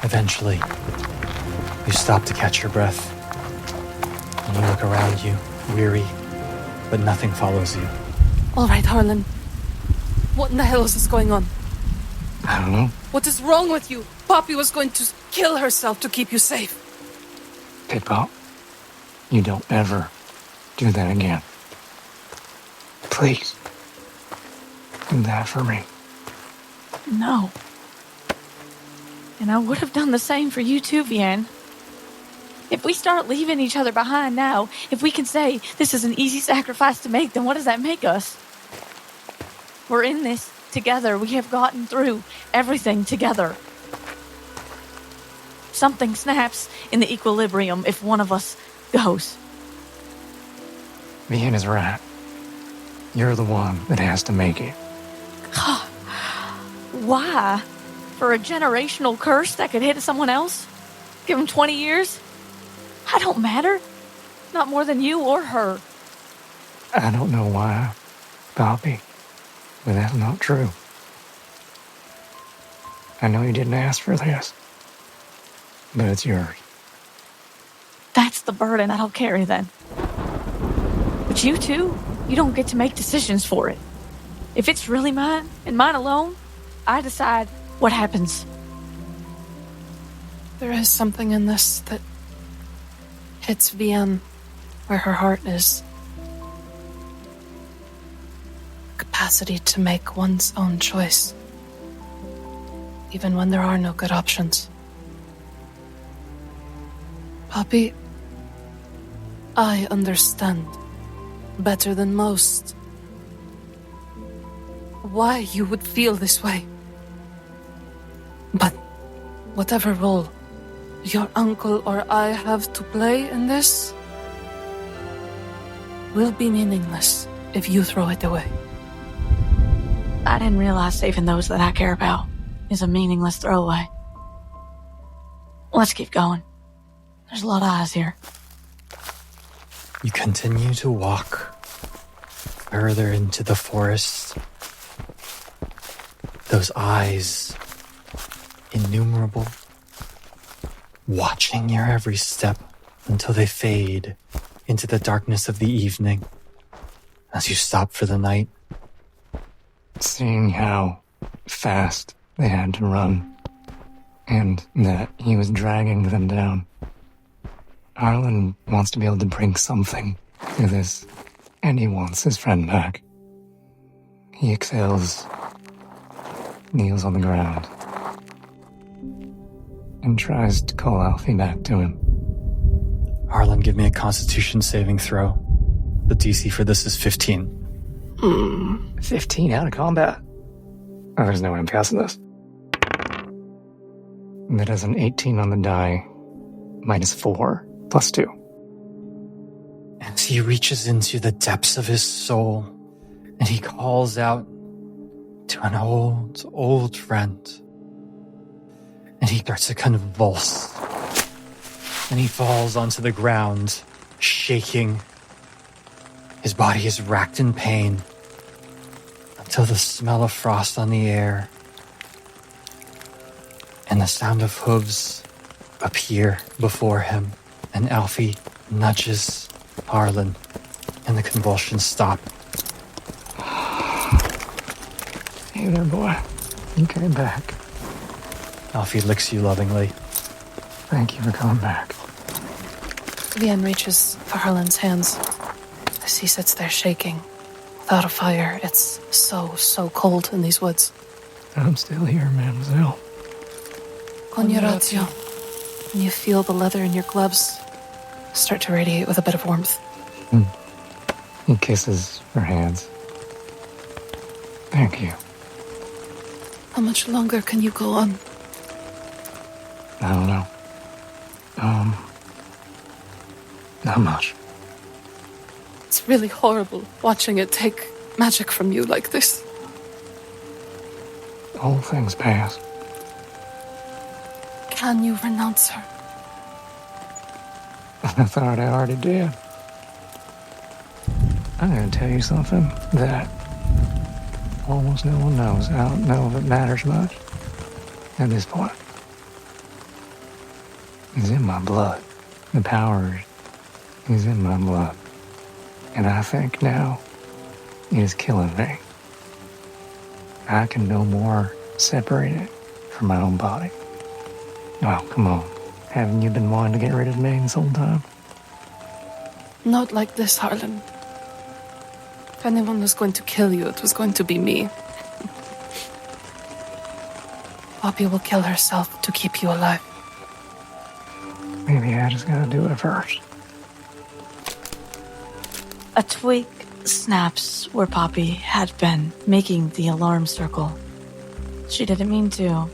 B: Eventually, you stop to catch your breath. And you look around you, weary, but nothing follows you.
A: All right, Harlan. What in the hell is this going on?
D: I don't know.
A: What is wrong with you? Poppy was going to kill herself to keep you safe.
D: Pip-Pop, you don't ever do that again. Please. Do that for me.
C: No. And I would have done the same for you too, Vian. If we start leaving each other behind now, if we can say this is an easy sacrifice to make, then what does that make us? We're in this together. We have gotten through everything together. Something snaps in the equilibrium if one of us goes.
D: Vian is right. You're the one that has to make it.
C: Why? For a generational curse that could hit someone else? Give them 20 years? I don't matter. Not more than you or her.
D: I don't know why, Poppy, but that's not true. I know you didn't ask for this, but it's yours.
C: That's the burden I'll carry then. But you too, you don't get to make decisions for it. If it's really mine, and mine alone, I decide what happens.
A: There is something in this that hits Vian where her heart is. Capacity to make one's own choice, even when there are no good options. Poppy, I understand better than most why you would feel this way. But whatever role your uncle or I have to play in this will be meaningless if you throw it away.
C: I didn't realize saving those that I care about is a meaningless throwaway. Let's keep going. There's a lot of eyes here.
B: You continue to walk further into the forest. Those eyes, innumerable, watching your every step until they fade into the darkness of the evening as you stop for the night.
D: Seeing how fast they had to run, and that he was dragging them down, Arlen wants to be able to bring something to this, and he wants his friend back. He exhales, kneels on the ground, and tries to call Alfie back to him.
B: Arlen, give me a Constitution saving throw. The DC for this is 15.
D: 15 out of combat? Oh, there's no way I'm passing this. That is an 18 on the die, -4, +2.
B: As he reaches into the depths of his soul, and he calls out to an old friend. And he starts to convulse. And he falls onto the ground, shaking. His body is racked in pain until the smell of frost on the air and the sound of hooves appear before him, and Alfie nudges Arlen, and the convulsions stop.
D: Hey there, boy. You came back.
B: Alfie licks you lovingly.
D: Thank you for coming back.
A: Vian reaches for Harlan's hands as he sits there shaking. Without a fire, it's so cold in these woods.
D: I'm still here, mademoiselle.
A: Cognoratio. And you feel the leather in your gloves start to radiate with a bit of warmth.
D: He kisses her hands. Thank you.
A: How much longer can you go on?
D: I don't know. Not much.
A: It's really horrible watching it take magic from you like this.
D: All things pass.
A: Can you renounce her?
D: I thought I already did. I'm gonna tell you something that almost no one knows. I don't know if it matters much at this point. It's in my blood. The power is in my blood. And I think now it is killing me. I can no more separate it from my own body. Oh, come on. Haven't you been wanting to get rid of me this whole time?
A: Not like this, Harlan. If anyone was going to kill you, it was going to be me. Poppy will kill herself to keep you alive.
D: Maybe I just gotta do it first.
C: A twig snaps where Poppy had been, making the alarm circle. She didn't mean to,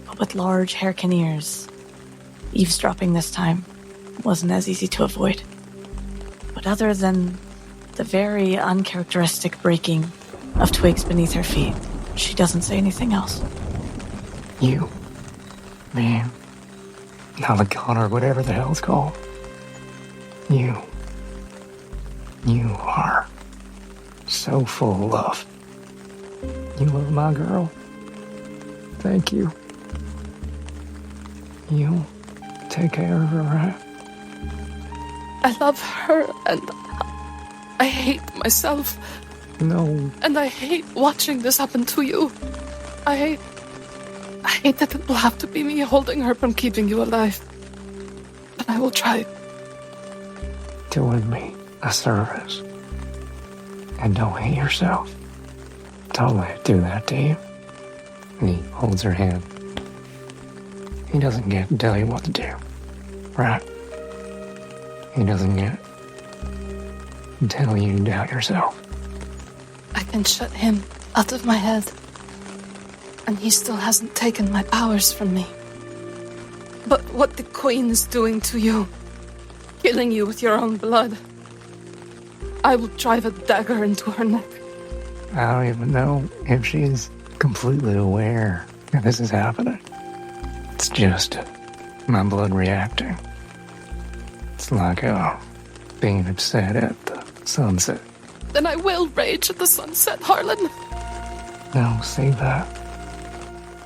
C: but with large hairkin ears, eavesdropping this time wasn't as easy to avoid. But other than the very uncharacteristic breaking of twigs beneath her feet, she doesn't say anything else.
D: You, man, Navigator, or whatever the hell it's called. You are so full of love. You love my girl. Thank you. You take care of her, right?
A: I love her, and I hate myself.
D: No.
A: And I hate watching this happen to you. I hate that it will have to be me holding her from keeping you alive. But I will try.
D: Doing me a service. And don't hate yourself. Don't let it do that to you. And he holds her hand. He doesn't get to tell you what to do. Right? He doesn't get to tell you to doubt yourself.
A: I can shut him out of my head. And he still hasn't taken my powers from me. But what the Queen is doing to you, killing you with your own blood, I will drive a dagger into her neck.
D: I don't even know if she's completely aware that this is happening. It's just my blood reacting. It's like being upset at the sunset.
A: Then I will rage at the sunset, Harlan.
D: No, save that.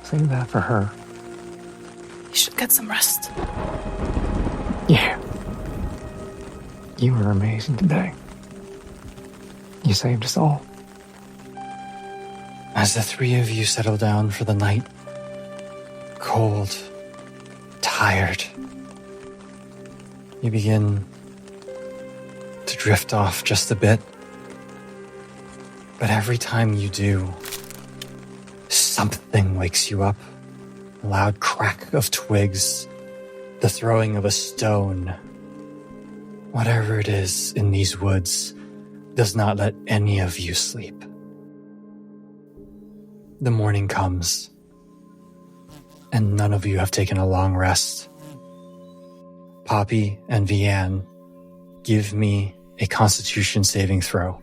D: Save that for her.
A: You should get some rest.
D: Yeah. You were amazing today. You saved us all.
B: As the three of you settle down for the night, cold, tired, you begin to drift off just a bit. But every time you do, something wakes you up. A loud crack of twigs, the throwing of a stone. Whatever it is in these woods does not let any of you sleep. The morning comes, and none of you have taken a long rest. Poppy and Vianne, give me a Constitution saving throw.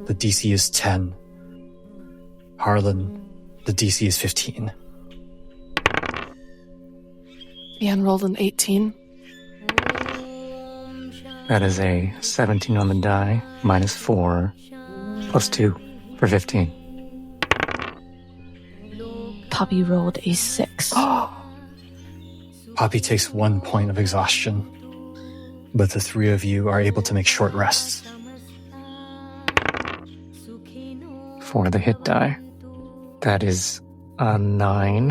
B: The DC is 10. Harlan, the DC is 15.
A: Vianne rolled an 18.
D: That is a 17 on the die, minus 4, plus 2 for 15.
C: Poppy rolled a 6.
B: Poppy takes 1 point of exhaustion, but the three of you are able to make short rests.
D: For the hit die, that is a 9.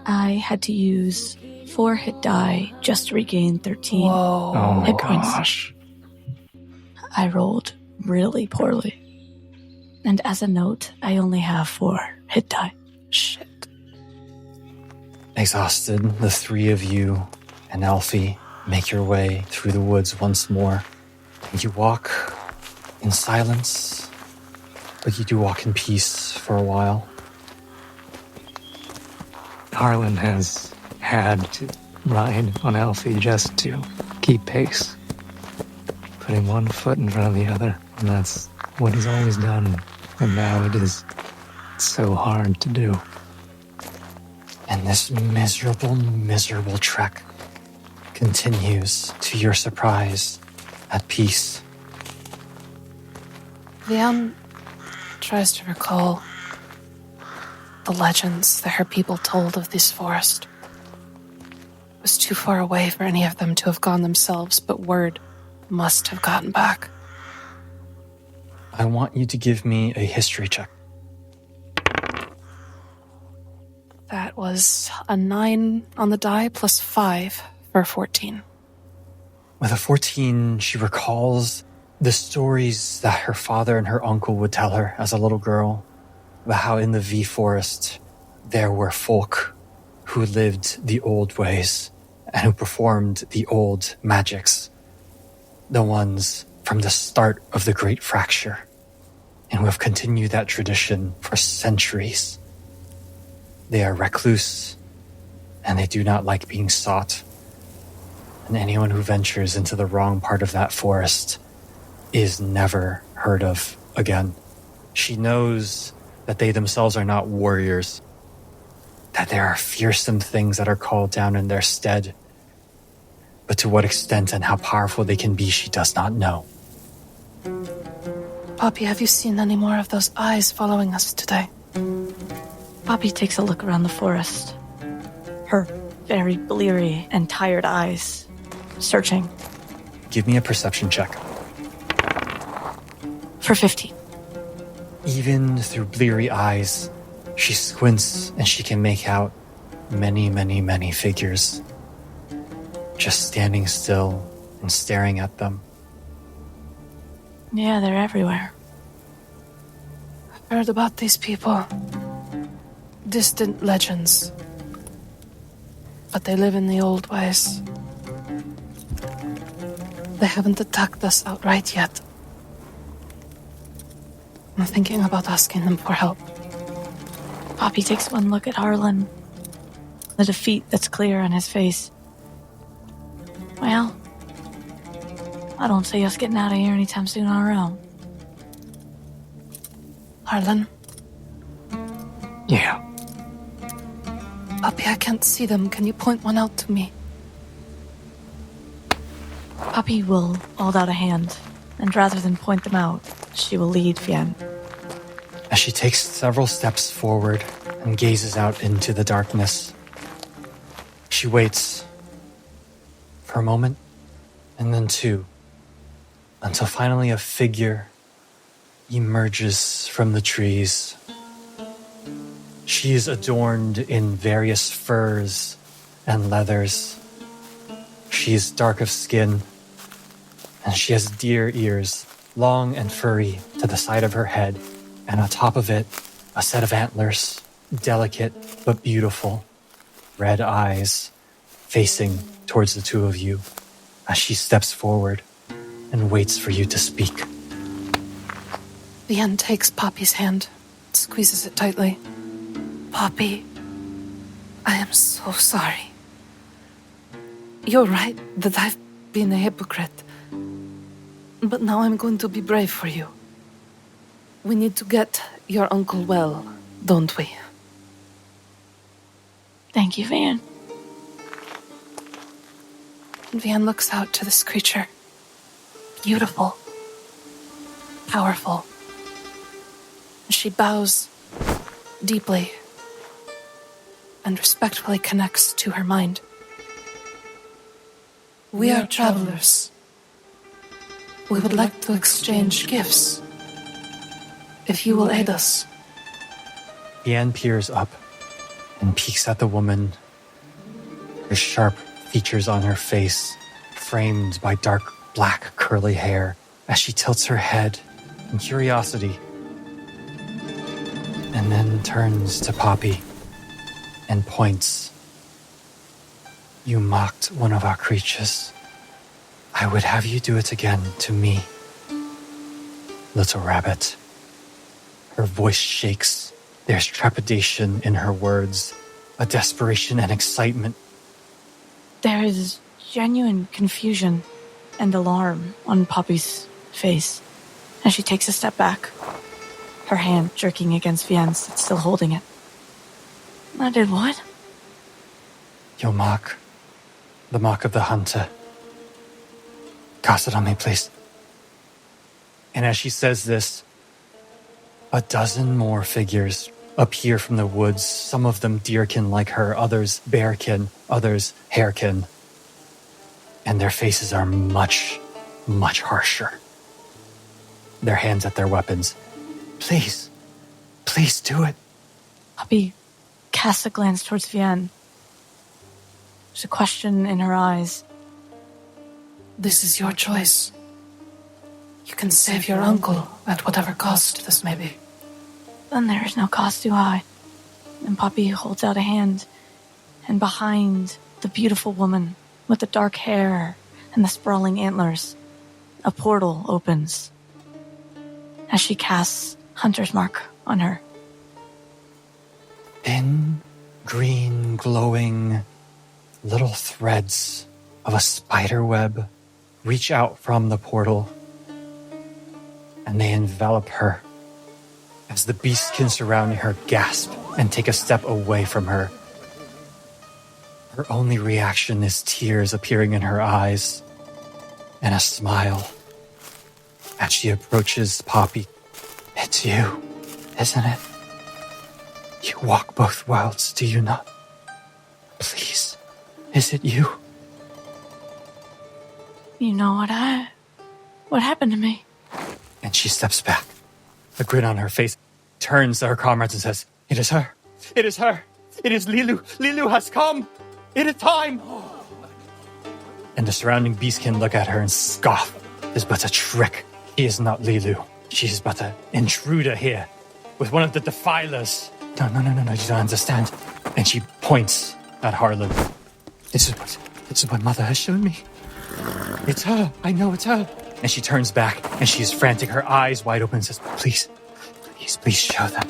C: I had to use 4 hit die just to regain 13
A: Whoa.
D: Oh my
C: hit points.
D: gosh.
C: I rolled really poorly. And as a note, I only have 4 hit die.
A: Shit.
B: Exhausted, the three of you and Alfie make your way through the woods once more. You walk in silence, but you do walk in peace for a while.
D: Harlan has had to ride on Alfie just to keep pace, putting one foot in front of the other, and that's what he's always done, and now it is so hard to do.
B: And this miserable, miserable trek continues to your surprise at peace.
A: Vianne tries to recall the legends that her people told of this forest. It was too far away for any of them to have gone themselves, but word must have gotten back.
B: I want you to give me a history check.
A: That was a 9 on the die plus 5 for 14.
B: With a 14, she recalls the stories that her father and her uncle would tell her as a little girl about how in the V Forest there were folk who lived the old ways and who performed the old magics. The ones from the start of the Great Fracture, and who have continued that tradition for centuries. They are recluse, and they do not like being sought. And anyone who ventures into the wrong part of that forest is never heard of again. She knows that they themselves are not warriors, that there are fearsome things that are called down in their stead. But to what extent and how powerful they can be, she does not know.
A: Poppy, have you seen any more of those eyes following us today?
C: Poppy takes a look around the forest. Her very bleary and tired eyes searching.
B: Give me a perception check.
C: For 15.
B: Even through bleary eyes, she squints and she can make out many, many, many figures just standing still and staring at them.
C: Yeah, they're everywhere.
A: I've heard about these people. Distant legends. But they live in the old ways. They haven't attacked us outright yet. I'm thinking about asking them for help.
C: Poppy takes one look at Harlan. The defeat that's clear on his face. Well, I don't see us getting out of here anytime soon on our own.
A: Harlan,
D: Yeah.
A: Poppy, I can't see them. Can you point one out to me?
C: Poppy will hold out a hand, and rather than point them out, she will lead Vian.
B: As she takes several steps forward and gazes out into the darkness, she waits for a moment, and then two, until finally a figure emerges from the trees. She is adorned in various furs and leathers. She is dark of skin, and she has deer ears, long and furry, to the side of her head, and on top of it, a set of antlers, delicate but beautiful, red eyes facing towards the two of you as she steps forward and waits for you to speak.
A: Vian takes Poppy's hand, squeezes it tightly. Poppy, I am so sorry. You're right that I've been a hypocrite. But now I'm going to be brave for you. We need to get your uncle well, don't we?
C: Thank you, Vian.
A: Vian looks out to this creature. Beautiful. Powerful. She bows deeply and respectfully connects to her mind. We are travelers. We would like to exchange gifts. If you will aid us.
B: Ian peers up and peeks at the woman, her sharp features on her face framed by dark black curly hair as she tilts her head in curiosity, and then turns to Poppy and points. You mocked one of our creatures. I would have you do it again to me, little rabbit. Her voice shakes. There's trepidation in her words, a desperation and excitement.
C: There is genuine confusion and alarm on Poppy's face as she takes a step back, her hand jerking against Vian's that's still holding it. I did what?
B: Your mark. The mark of the hunter. Cast it on me, please. And as she says this, a dozen more figures appear from the woods, some of them deerkin like her, others bearkin, others harekin. And their faces are much, much harsher. Their hands at their weapons. Please, please do it.
C: Poppy casts a glance towards Vian. There's a question in her eyes.
A: This is your choice. You can save your uncle at whatever cost this may be.
C: Then there is no cost too high. And Poppy holds out a hand, and behind the beautiful woman with the dark hair and the sprawling antlers, a portal opens as she casts Hunter's Mark on her.
B: Thin, green, glowing little threads of a spider web reach out from the portal, and they envelop her as the beastkin surrounding her gasp and take a step away from her. Her only reaction is tears appearing in her eyes and a smile as she approaches Poppy. It's you, isn't it? You walk both worlds, do you not? Please, is it you?
C: You know what happened to me?
B: And she steps back, a grin on her face, turns to her comrades and says, It is her. It is her. It is Lilu. Lilu has come. It is time. And the surrounding beastkin look at her and scoff. It is but a trick. He is not Lilu. She is but an intruder here with one of the defilers. No, you don't understand. And she points at Harlan. This is what Mother has shown me. It's her. I know it's her. And she turns back and she's frantic, her eyes wide open, and says, Please show them.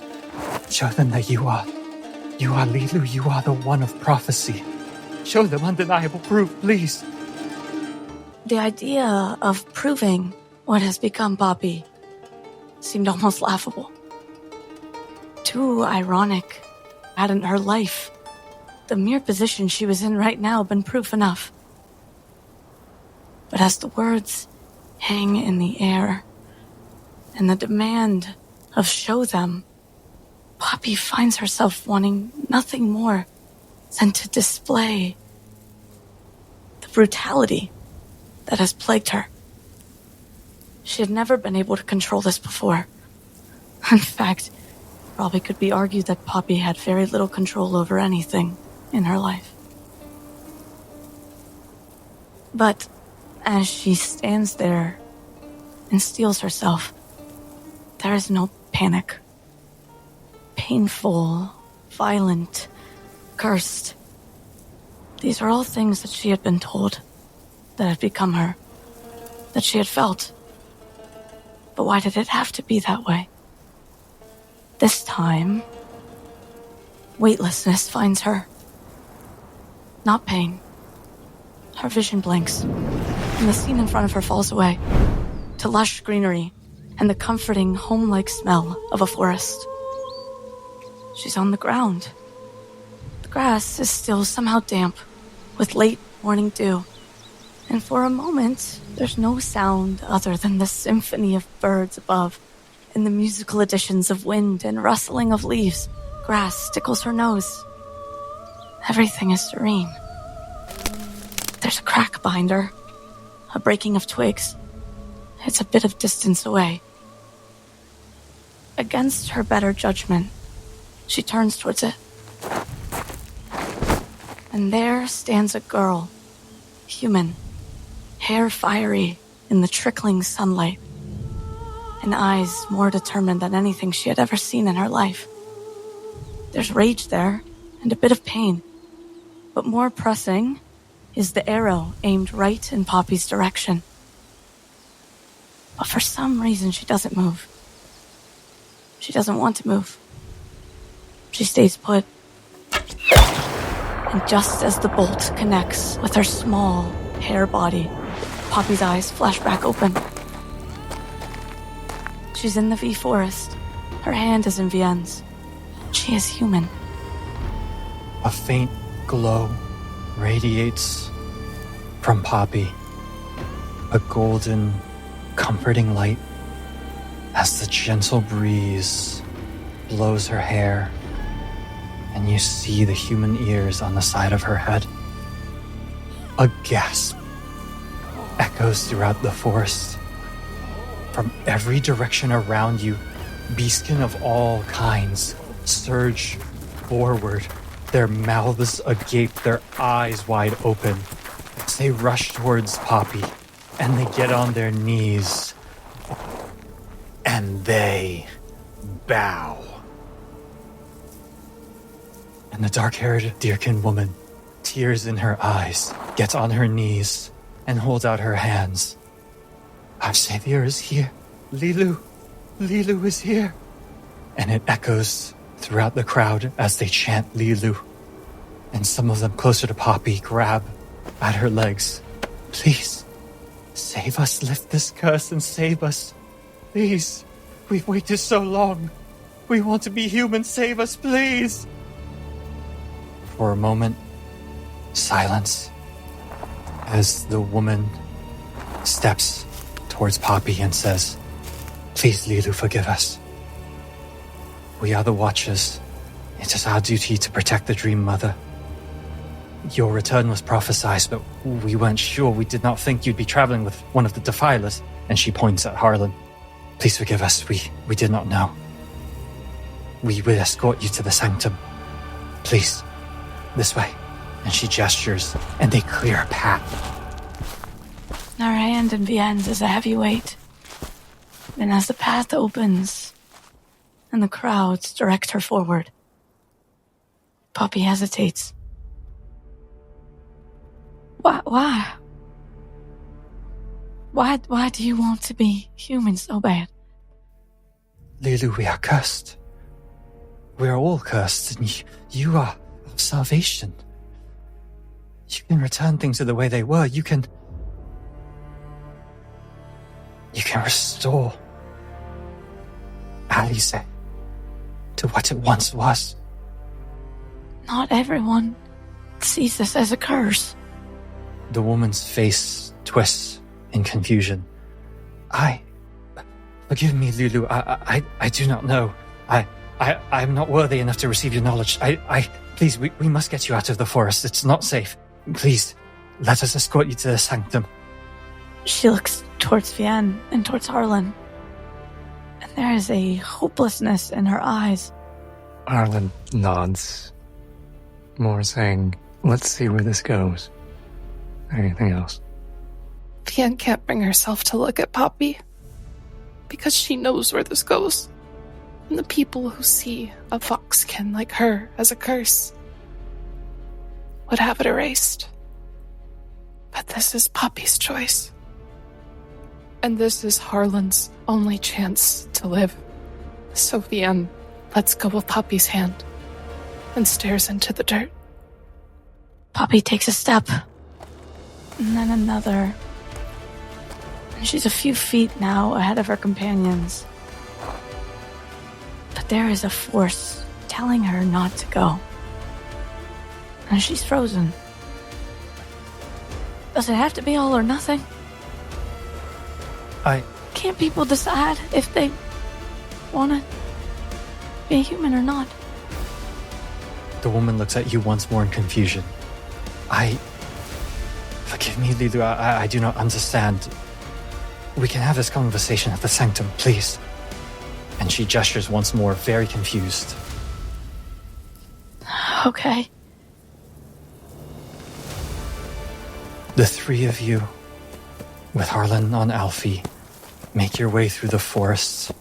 B: Show them that you are Lilu. You are the one of prophecy. Show them undeniable proof, please.
C: The idea of proving what has become Poppy seemed almost laughable. Too ironic. Hadn't her life, the mere position she was in right now, been proof enough? But as the words hang in the air, and the demand of show them, Poppy finds herself wanting nothing more than to display the brutality that has plagued her. She had never been able to control this before. In fact, probably could be argued that Poppy had very little control over anything in her life. But as she stands there and steels herself, there is no panic. Painful, violent, cursed. These are all things that she had been told, that had become her, that she had felt. But why did it have to be that way? This time, weightlessness finds her. Not pain. Her vision blinks, and the scene in front of her falls away, to lush greenery and the comforting, home-like smell of a forest. She's on the ground. The grass is still somehow damp, with late morning dew, and for a moment, there's no sound other than the symphony of birds above, and the musical additions of wind and rustling of leaves. Grass tickles her nose. Everything is serene. There's a crack behind her, a breaking of twigs. It's a bit of distance away. Against her better judgment, she turns towards it. And there stands a girl, human, hair fiery in the trickling sunlight, and eyes more determined than anything she had ever seen in her life. There's rage there, and a bit of pain, but more pressing is the arrow aimed right in Poppy's direction. But for some reason, she doesn't move. She doesn't want to move. She stays put. And just as the bolt connects with her small hair body, Poppy's eyes flash back open. She's in the V forest. Her hand is in Vienne's. She is human.
B: A faint glow radiates from Poppy, a golden, comforting light as the gentle breeze blows her hair, and you see the human ears on the side of her head. A gasp echoes throughout the forest. From every direction around you, beastkin of all kinds surge forward, their mouths agape, their eyes wide open, as they rush towards Poppy, and they get on their knees, and they bow. And the dark-haired Deerkin woman, tears in her eyes, gets on her knees and holds out her hands. Our savior is here. Lilu. Lilu is here. And it echoes throughout the crowd as they chant Lilu. And some of them closer to Poppy grab at her legs. Please, save us, lift this curse and save us. Please, we've waited so long. We want to be human, save us, please. For a moment, silence as the woman steps towards Poppy and says, Please, Lilu, forgive us. We are the Watchers. It is our duty to protect the Dream Mother. Your return was prophesied, but we weren't sure. We did not think you'd be traveling with one of the Defilers. And she points at Harlan. Please forgive us. We did not know. We will escort you to the sanctum. Please, this way. And she gestures, and they clear a path.
C: Her hand in Vienne's is a heavy weight. And as the path opens, and the crowds direct her forward, Poppy hesitates. Why? Why do you want to be human so bad?
B: Lilu, we are cursed. We are all cursed, and you are of salvation. You can return things to the way they were. You can restore Alice to what it once was.
C: Not everyone sees this as a curse.
B: The woman's face twists in confusion. Forgive me, Lulu. I do not know. I'm not worthy enough to receive your knowledge. Please, we must get you out of the forest. It's not safe. Please, let us escort you to the sanctum.
C: She looks towards Vienne and towards Harlan. And there is a hopelessness in her eyes.
D: Harlan nods, more saying, let's see where this goes. Anything else?
A: Vienne can't bring herself to look at Poppy because she knows where this goes. And the people who see a foxkin like her as a curse would have it erased. But this is Poppy's choice. And this is Harlan's only chance to live. So Vienne lets go of Poppy's hand and stares into the dirt.
C: Poppy takes a step, and then another. And she's a few feet now ahead of her companions. But there is a force telling her not to go. And she's frozen. Does it have to be all or nothing? Can't people decide if they want to be human or not?
B: The woman looks at you once more in confusion. Forgive me, Lulu. I do not understand. We can have this conversation at the sanctum, please. And she gestures once more, very confused.
C: Okay.
B: The three of you, with Harlan on Alfie, make your way through the forests.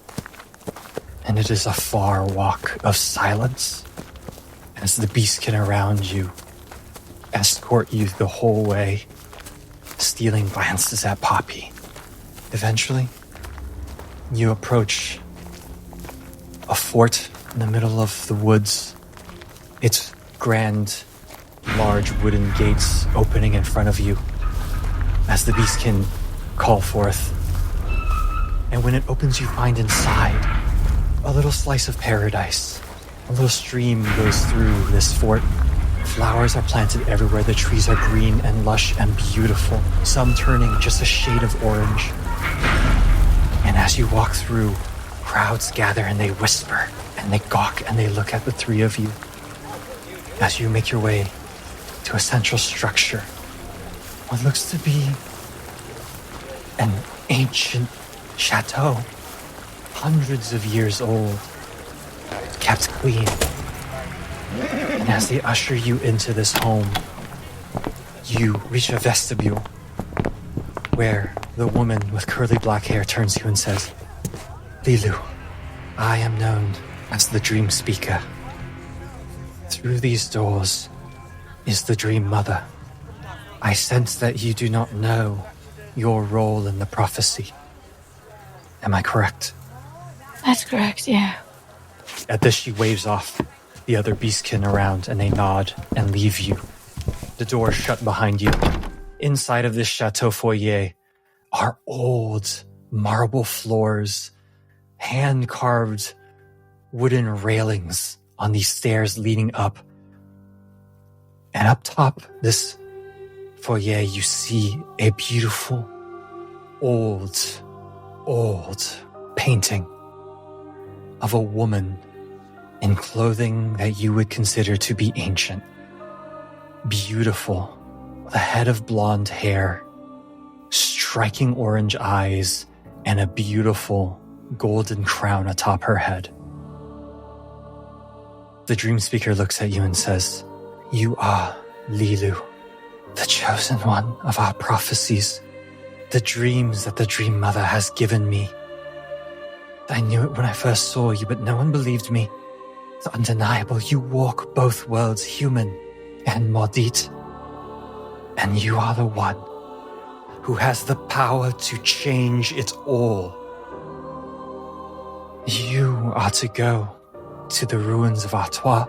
B: And it is a far walk of silence as the beastkin around you escort you the whole way, stealing glances at Poppy. Eventually, you approach a fort in the middle of the woods. Its grand, large wooden gates opening in front of you as the beastkin call forth. And when it opens, you find inside a little slice of paradise. A little stream goes through this fort. Flowers are planted everywhere. The trees are green and lush and beautiful, some turning just a shade of orange. And as you walk through, crowds gather and they whisper and they gawk and they look at the three of you as you make your way to a central structure. What looks to be an ancient chateau, hundreds of years old, kept clean. And as they usher you into this home, you reach a vestibule where the woman with curly black hair turns to you and says, Lilu, I am known as the Dream Speaker. Through these doors is the Dream Mother. I sense that you do not know your role in the prophecy. Am I correct?
C: That's correct, yeah.
B: At this, she waves off the other beastkin around, and they nod and leave you. The door shut behind you. Inside of this chateau foyer are old marble floors, hand-carved wooden railings on these stairs leading up. And up top this foyer, you see a beautiful, old painting of a woman in clothing that you would consider to be ancient. Beautiful, with a head of blonde hair, striking orange eyes, and a beautiful golden crown atop her head. The Dream Speaker looks at you and says, You are Lilu, the chosen one of our prophecies, the dreams that the Dream Mother has given me. I knew it when I first saw you, but no one believed me. It's undeniable. You walk both worlds, human and Maudit. And you are the one who has the power to change it all. You are to go to the ruins of Artois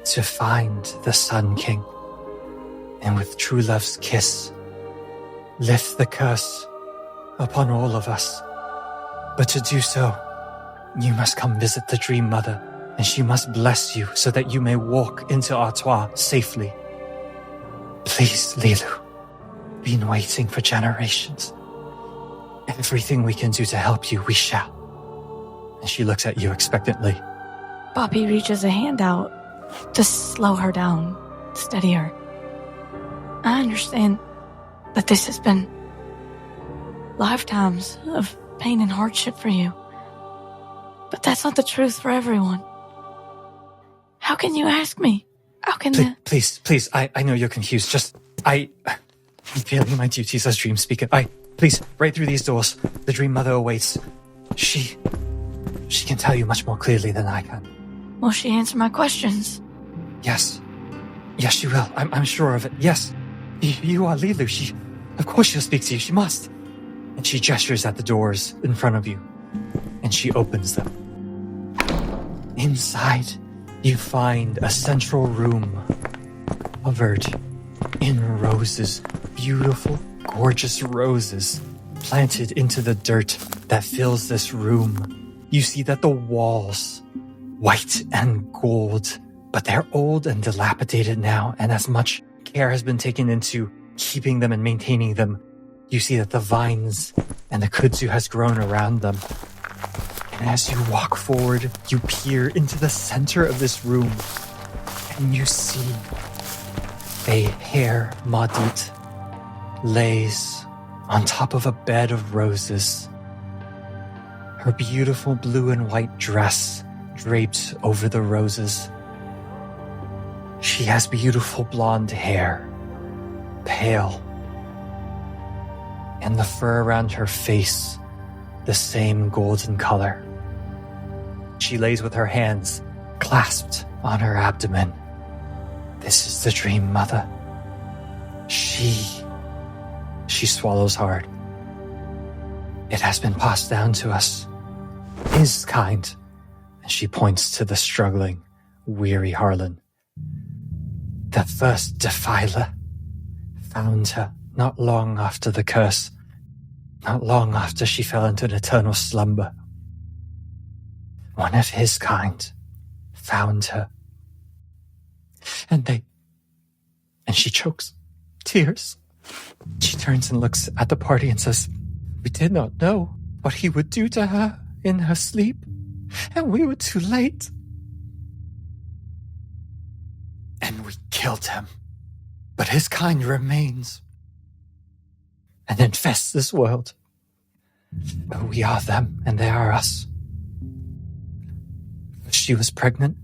B: to find the Sun King, and with true love's kiss, lift the curse upon all of us. But to do so, You must come visit the Dream Mother, and she must bless you so that you may walk into Artois safely. Please, Lilu. Been waiting for generations. Everything we can do to help you, we shall. And she looks at you expectantly.
C: Poppy reaches a hand out to slow her down, steady her. I understand that this has been lifetimes of pain and hardship for you. But that's not the truth for everyone. How can you ask me? How can
B: Please, I know you're confused. I'm failing my duties as Dream Speaker. Please, right through these doors. The Dream Mother awaits. She can tell you much more clearly than I can.
C: Will she answer my questions?
B: Yes, she will. I'm sure of it. Yes. You are Lilu. Of course she'll speak to you. She must. And she gestures at the doors in front of you. And she opens them. Inside, you find a central room covered in roses. Beautiful, gorgeous roses planted into the dirt that fills this room. You see that the walls, white and gold, but they're old and dilapidated now, and as much care has been taken into keeping them and maintaining them, you see that the vines and the kudzu has grown around them. And as you walk forward, you peer into the center of this room, and you see a hair Maudit lays on top of a bed of roses. Her beautiful blue and white dress draped over the roses. She has beautiful blonde hair, pale, and the fur around her face the same golden color. She lays with her hands clasped on her abdomen. This is the Dream Mother. She swallows hard. It has been passed down to us. His kind. And she points to the struggling, weary Harlan. The first defiler found her not long after the curse, not long after she fell into an eternal slumber. One of his kind found her. And she chokes. Tears. She turns and looks at the party and says, "We did not know what he would do to her in her sleep, and we were too late. And we killed him. But his kind remains and infests this world. But we are them, and they are us." She was pregnant,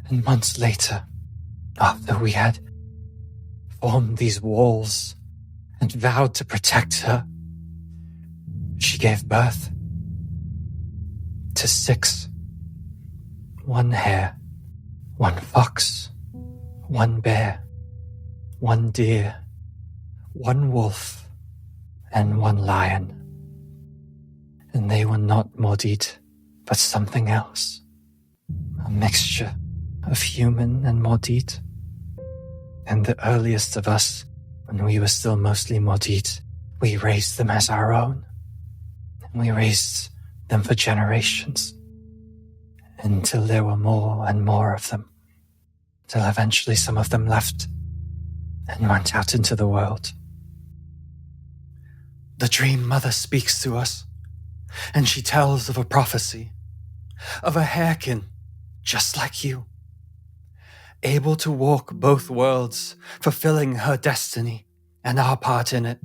B: and months later, after we had formed these walls and vowed to protect her, she gave birth to 6. 1 hare, 1 fox, 1 bear, 1 deer, 1 wolf, and 1 lion. And they were not Maudit, but something else. A mixture of human and Maudit. And the earliest of us, when we were still mostly Maudit, we raised them as our own. And we raised them for generations. Until there were more and more of them. Till eventually some of them left and went out into the world. The Dream Mother speaks to us, and she tells of a prophecy, of a harekin just like you, able to walk both worlds, fulfilling her destiny and our part in it.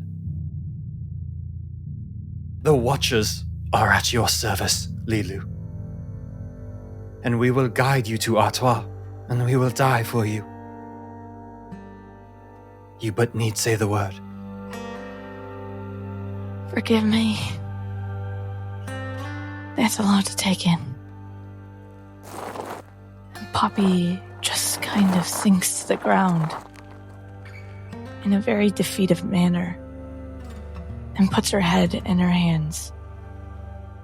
B: The Watchers are at your service, Lilu. And we will guide you to Artois, and we will die for you. You but need say the word.
C: Forgive me. That's a lot to take in. And Poppy just kind of sinks to the ground in a very defeated manner and puts her head in her hands,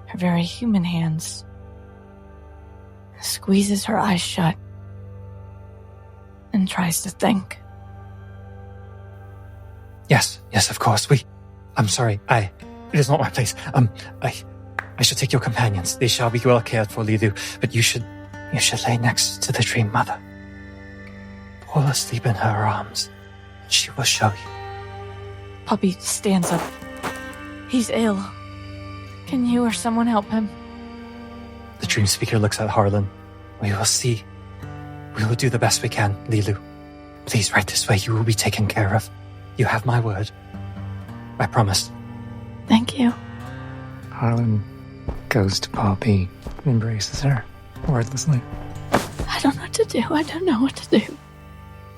C: her very human hands, squeezes her eyes shut and tries to think.
B: Yes, of course. I'm sorry. It is not my place. I shall take your companions. They shall be well cared for, Lilu. But you should lay next to the Dream Mother. Fall asleep in her arms. She will show you.
C: Poppy stands up. He's ill. Can you or someone help him?
B: The Dream Speaker looks at Harlan. We will see. We will do the best we can, Lilu. Please, right this way. You will be taken care of. You have my word. I promise.
C: Thank you.
D: Harlan goes to Poppy and embraces her wordlessly.
C: I don't know what to do. I don't know what to do.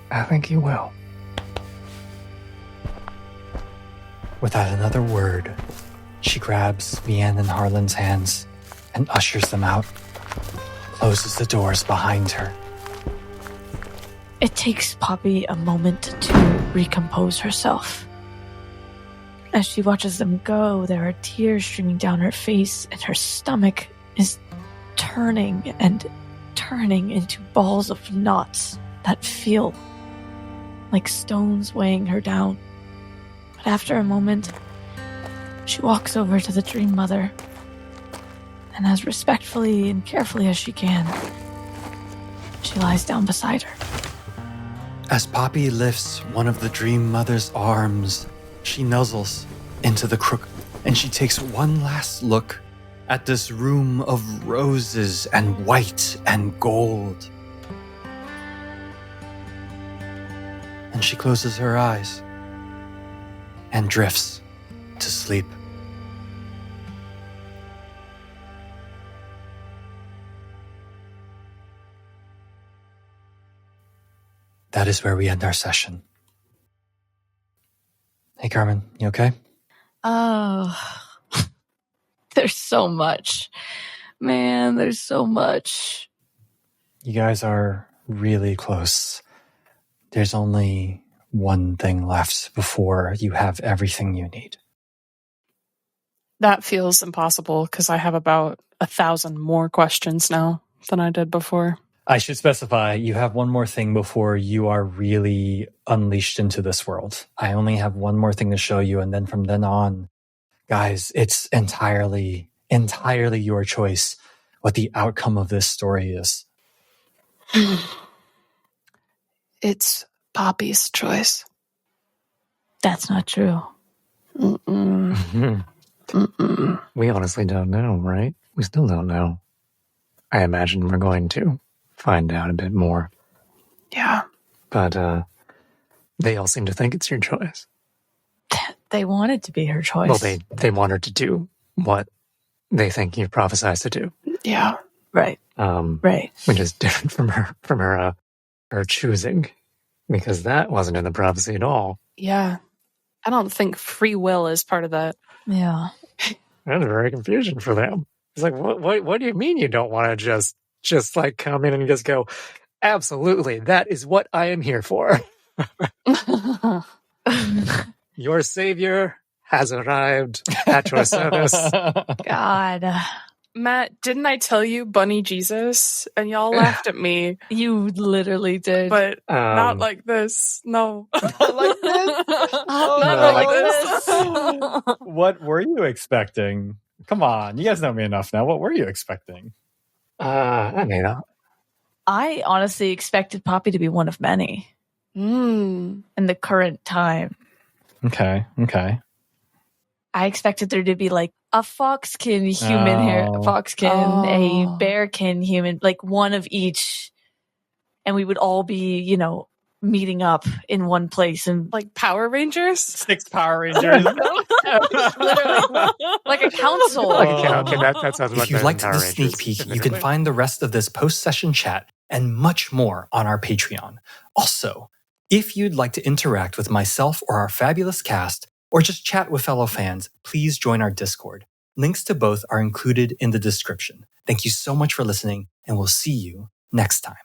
D: I think you will.
B: Without another word, she grabs Vianne and Harlan's hands and ushers them out, closes the doors behind her.
C: It takes Poppy a moment to recompose herself. As she watches them go, there are tears streaming down her face, and her stomach is turning and turning into balls of knots that feel like stones weighing her down. But after a moment, she walks over to the Dream Mother, and as respectfully and carefully as she can, she lies down beside her.
B: As Poppy lifts one of the Dream Mother's arms, she nuzzles into the crook, and she takes one last look at this room of roses and white and gold. And she closes her eyes and drifts to sleep. That is where we end our session. Hey, Carmen, you okay?
C: Oh, there's so much. Man, there's so much.
B: You guys are really close. There's only one thing left before you have everything you need.
A: That feels impossible because I have about 1,000 more questions now than I did before.
B: I should specify, you have one more thing before you are really unleashed into this world. I only have one more thing to show you, and then from then on, guys, it's entirely your choice what the outcome of this story is.
A: It's Poppy's choice.
C: That's not true.
A: Mm-mm. Mm-mm.
D: We honestly don't know, right? We still don't know. I imagine we're going to find out a bit more.
A: Yeah.
D: But they all seem to think it's your choice.
C: They want it to be her choice.
D: Well, they want her to do what they think you've prophesized to do.
A: Yeah.
C: Right. Right.
D: Which is different from her choosing, because that wasn't in the prophecy at all.
A: Yeah. I don't think free will is part of that.
C: Yeah.
D: That's very confusion for them. It's like, what do you mean you don't want to just like come in and just go, absolutely, that is what I am here for. Your savior has arrived at your service.
C: God.
A: Matt, didn't I tell you Bunny Jesus? And y'all laughed at me.
C: You literally did.
A: But not like this. No.
B: Not like this?
A: Not
D: no,
A: like
B: like
A: this.
B: What were you expecting? Come on, you guys know me enough now. What were you expecting?
D: I mean,
C: I honestly expected Poppy to be one of many in the current time.
B: Okay.
C: I expected there to be like a foxkin human hair, a foxkin, a bearkin human, like one of each. And we would all be, meeting up in one place and
A: Like Power Rangers?
B: 6 Power Rangers.
C: literally like a council.
D: okay, that sounds
B: If
D: much
B: you
D: better
B: liked
D: than
B: this
D: Power
B: sneak
D: Rangers,
B: peek, you can
D: admittedly.
B: find the rest of this post-session chat and much more on our Patreon. Also, if you'd like to interact with myself or our fabulous cast, or just chat with fellow fans, please join our Discord. Links to both are included in the description. Thank you so much for listening, and we'll see you next time.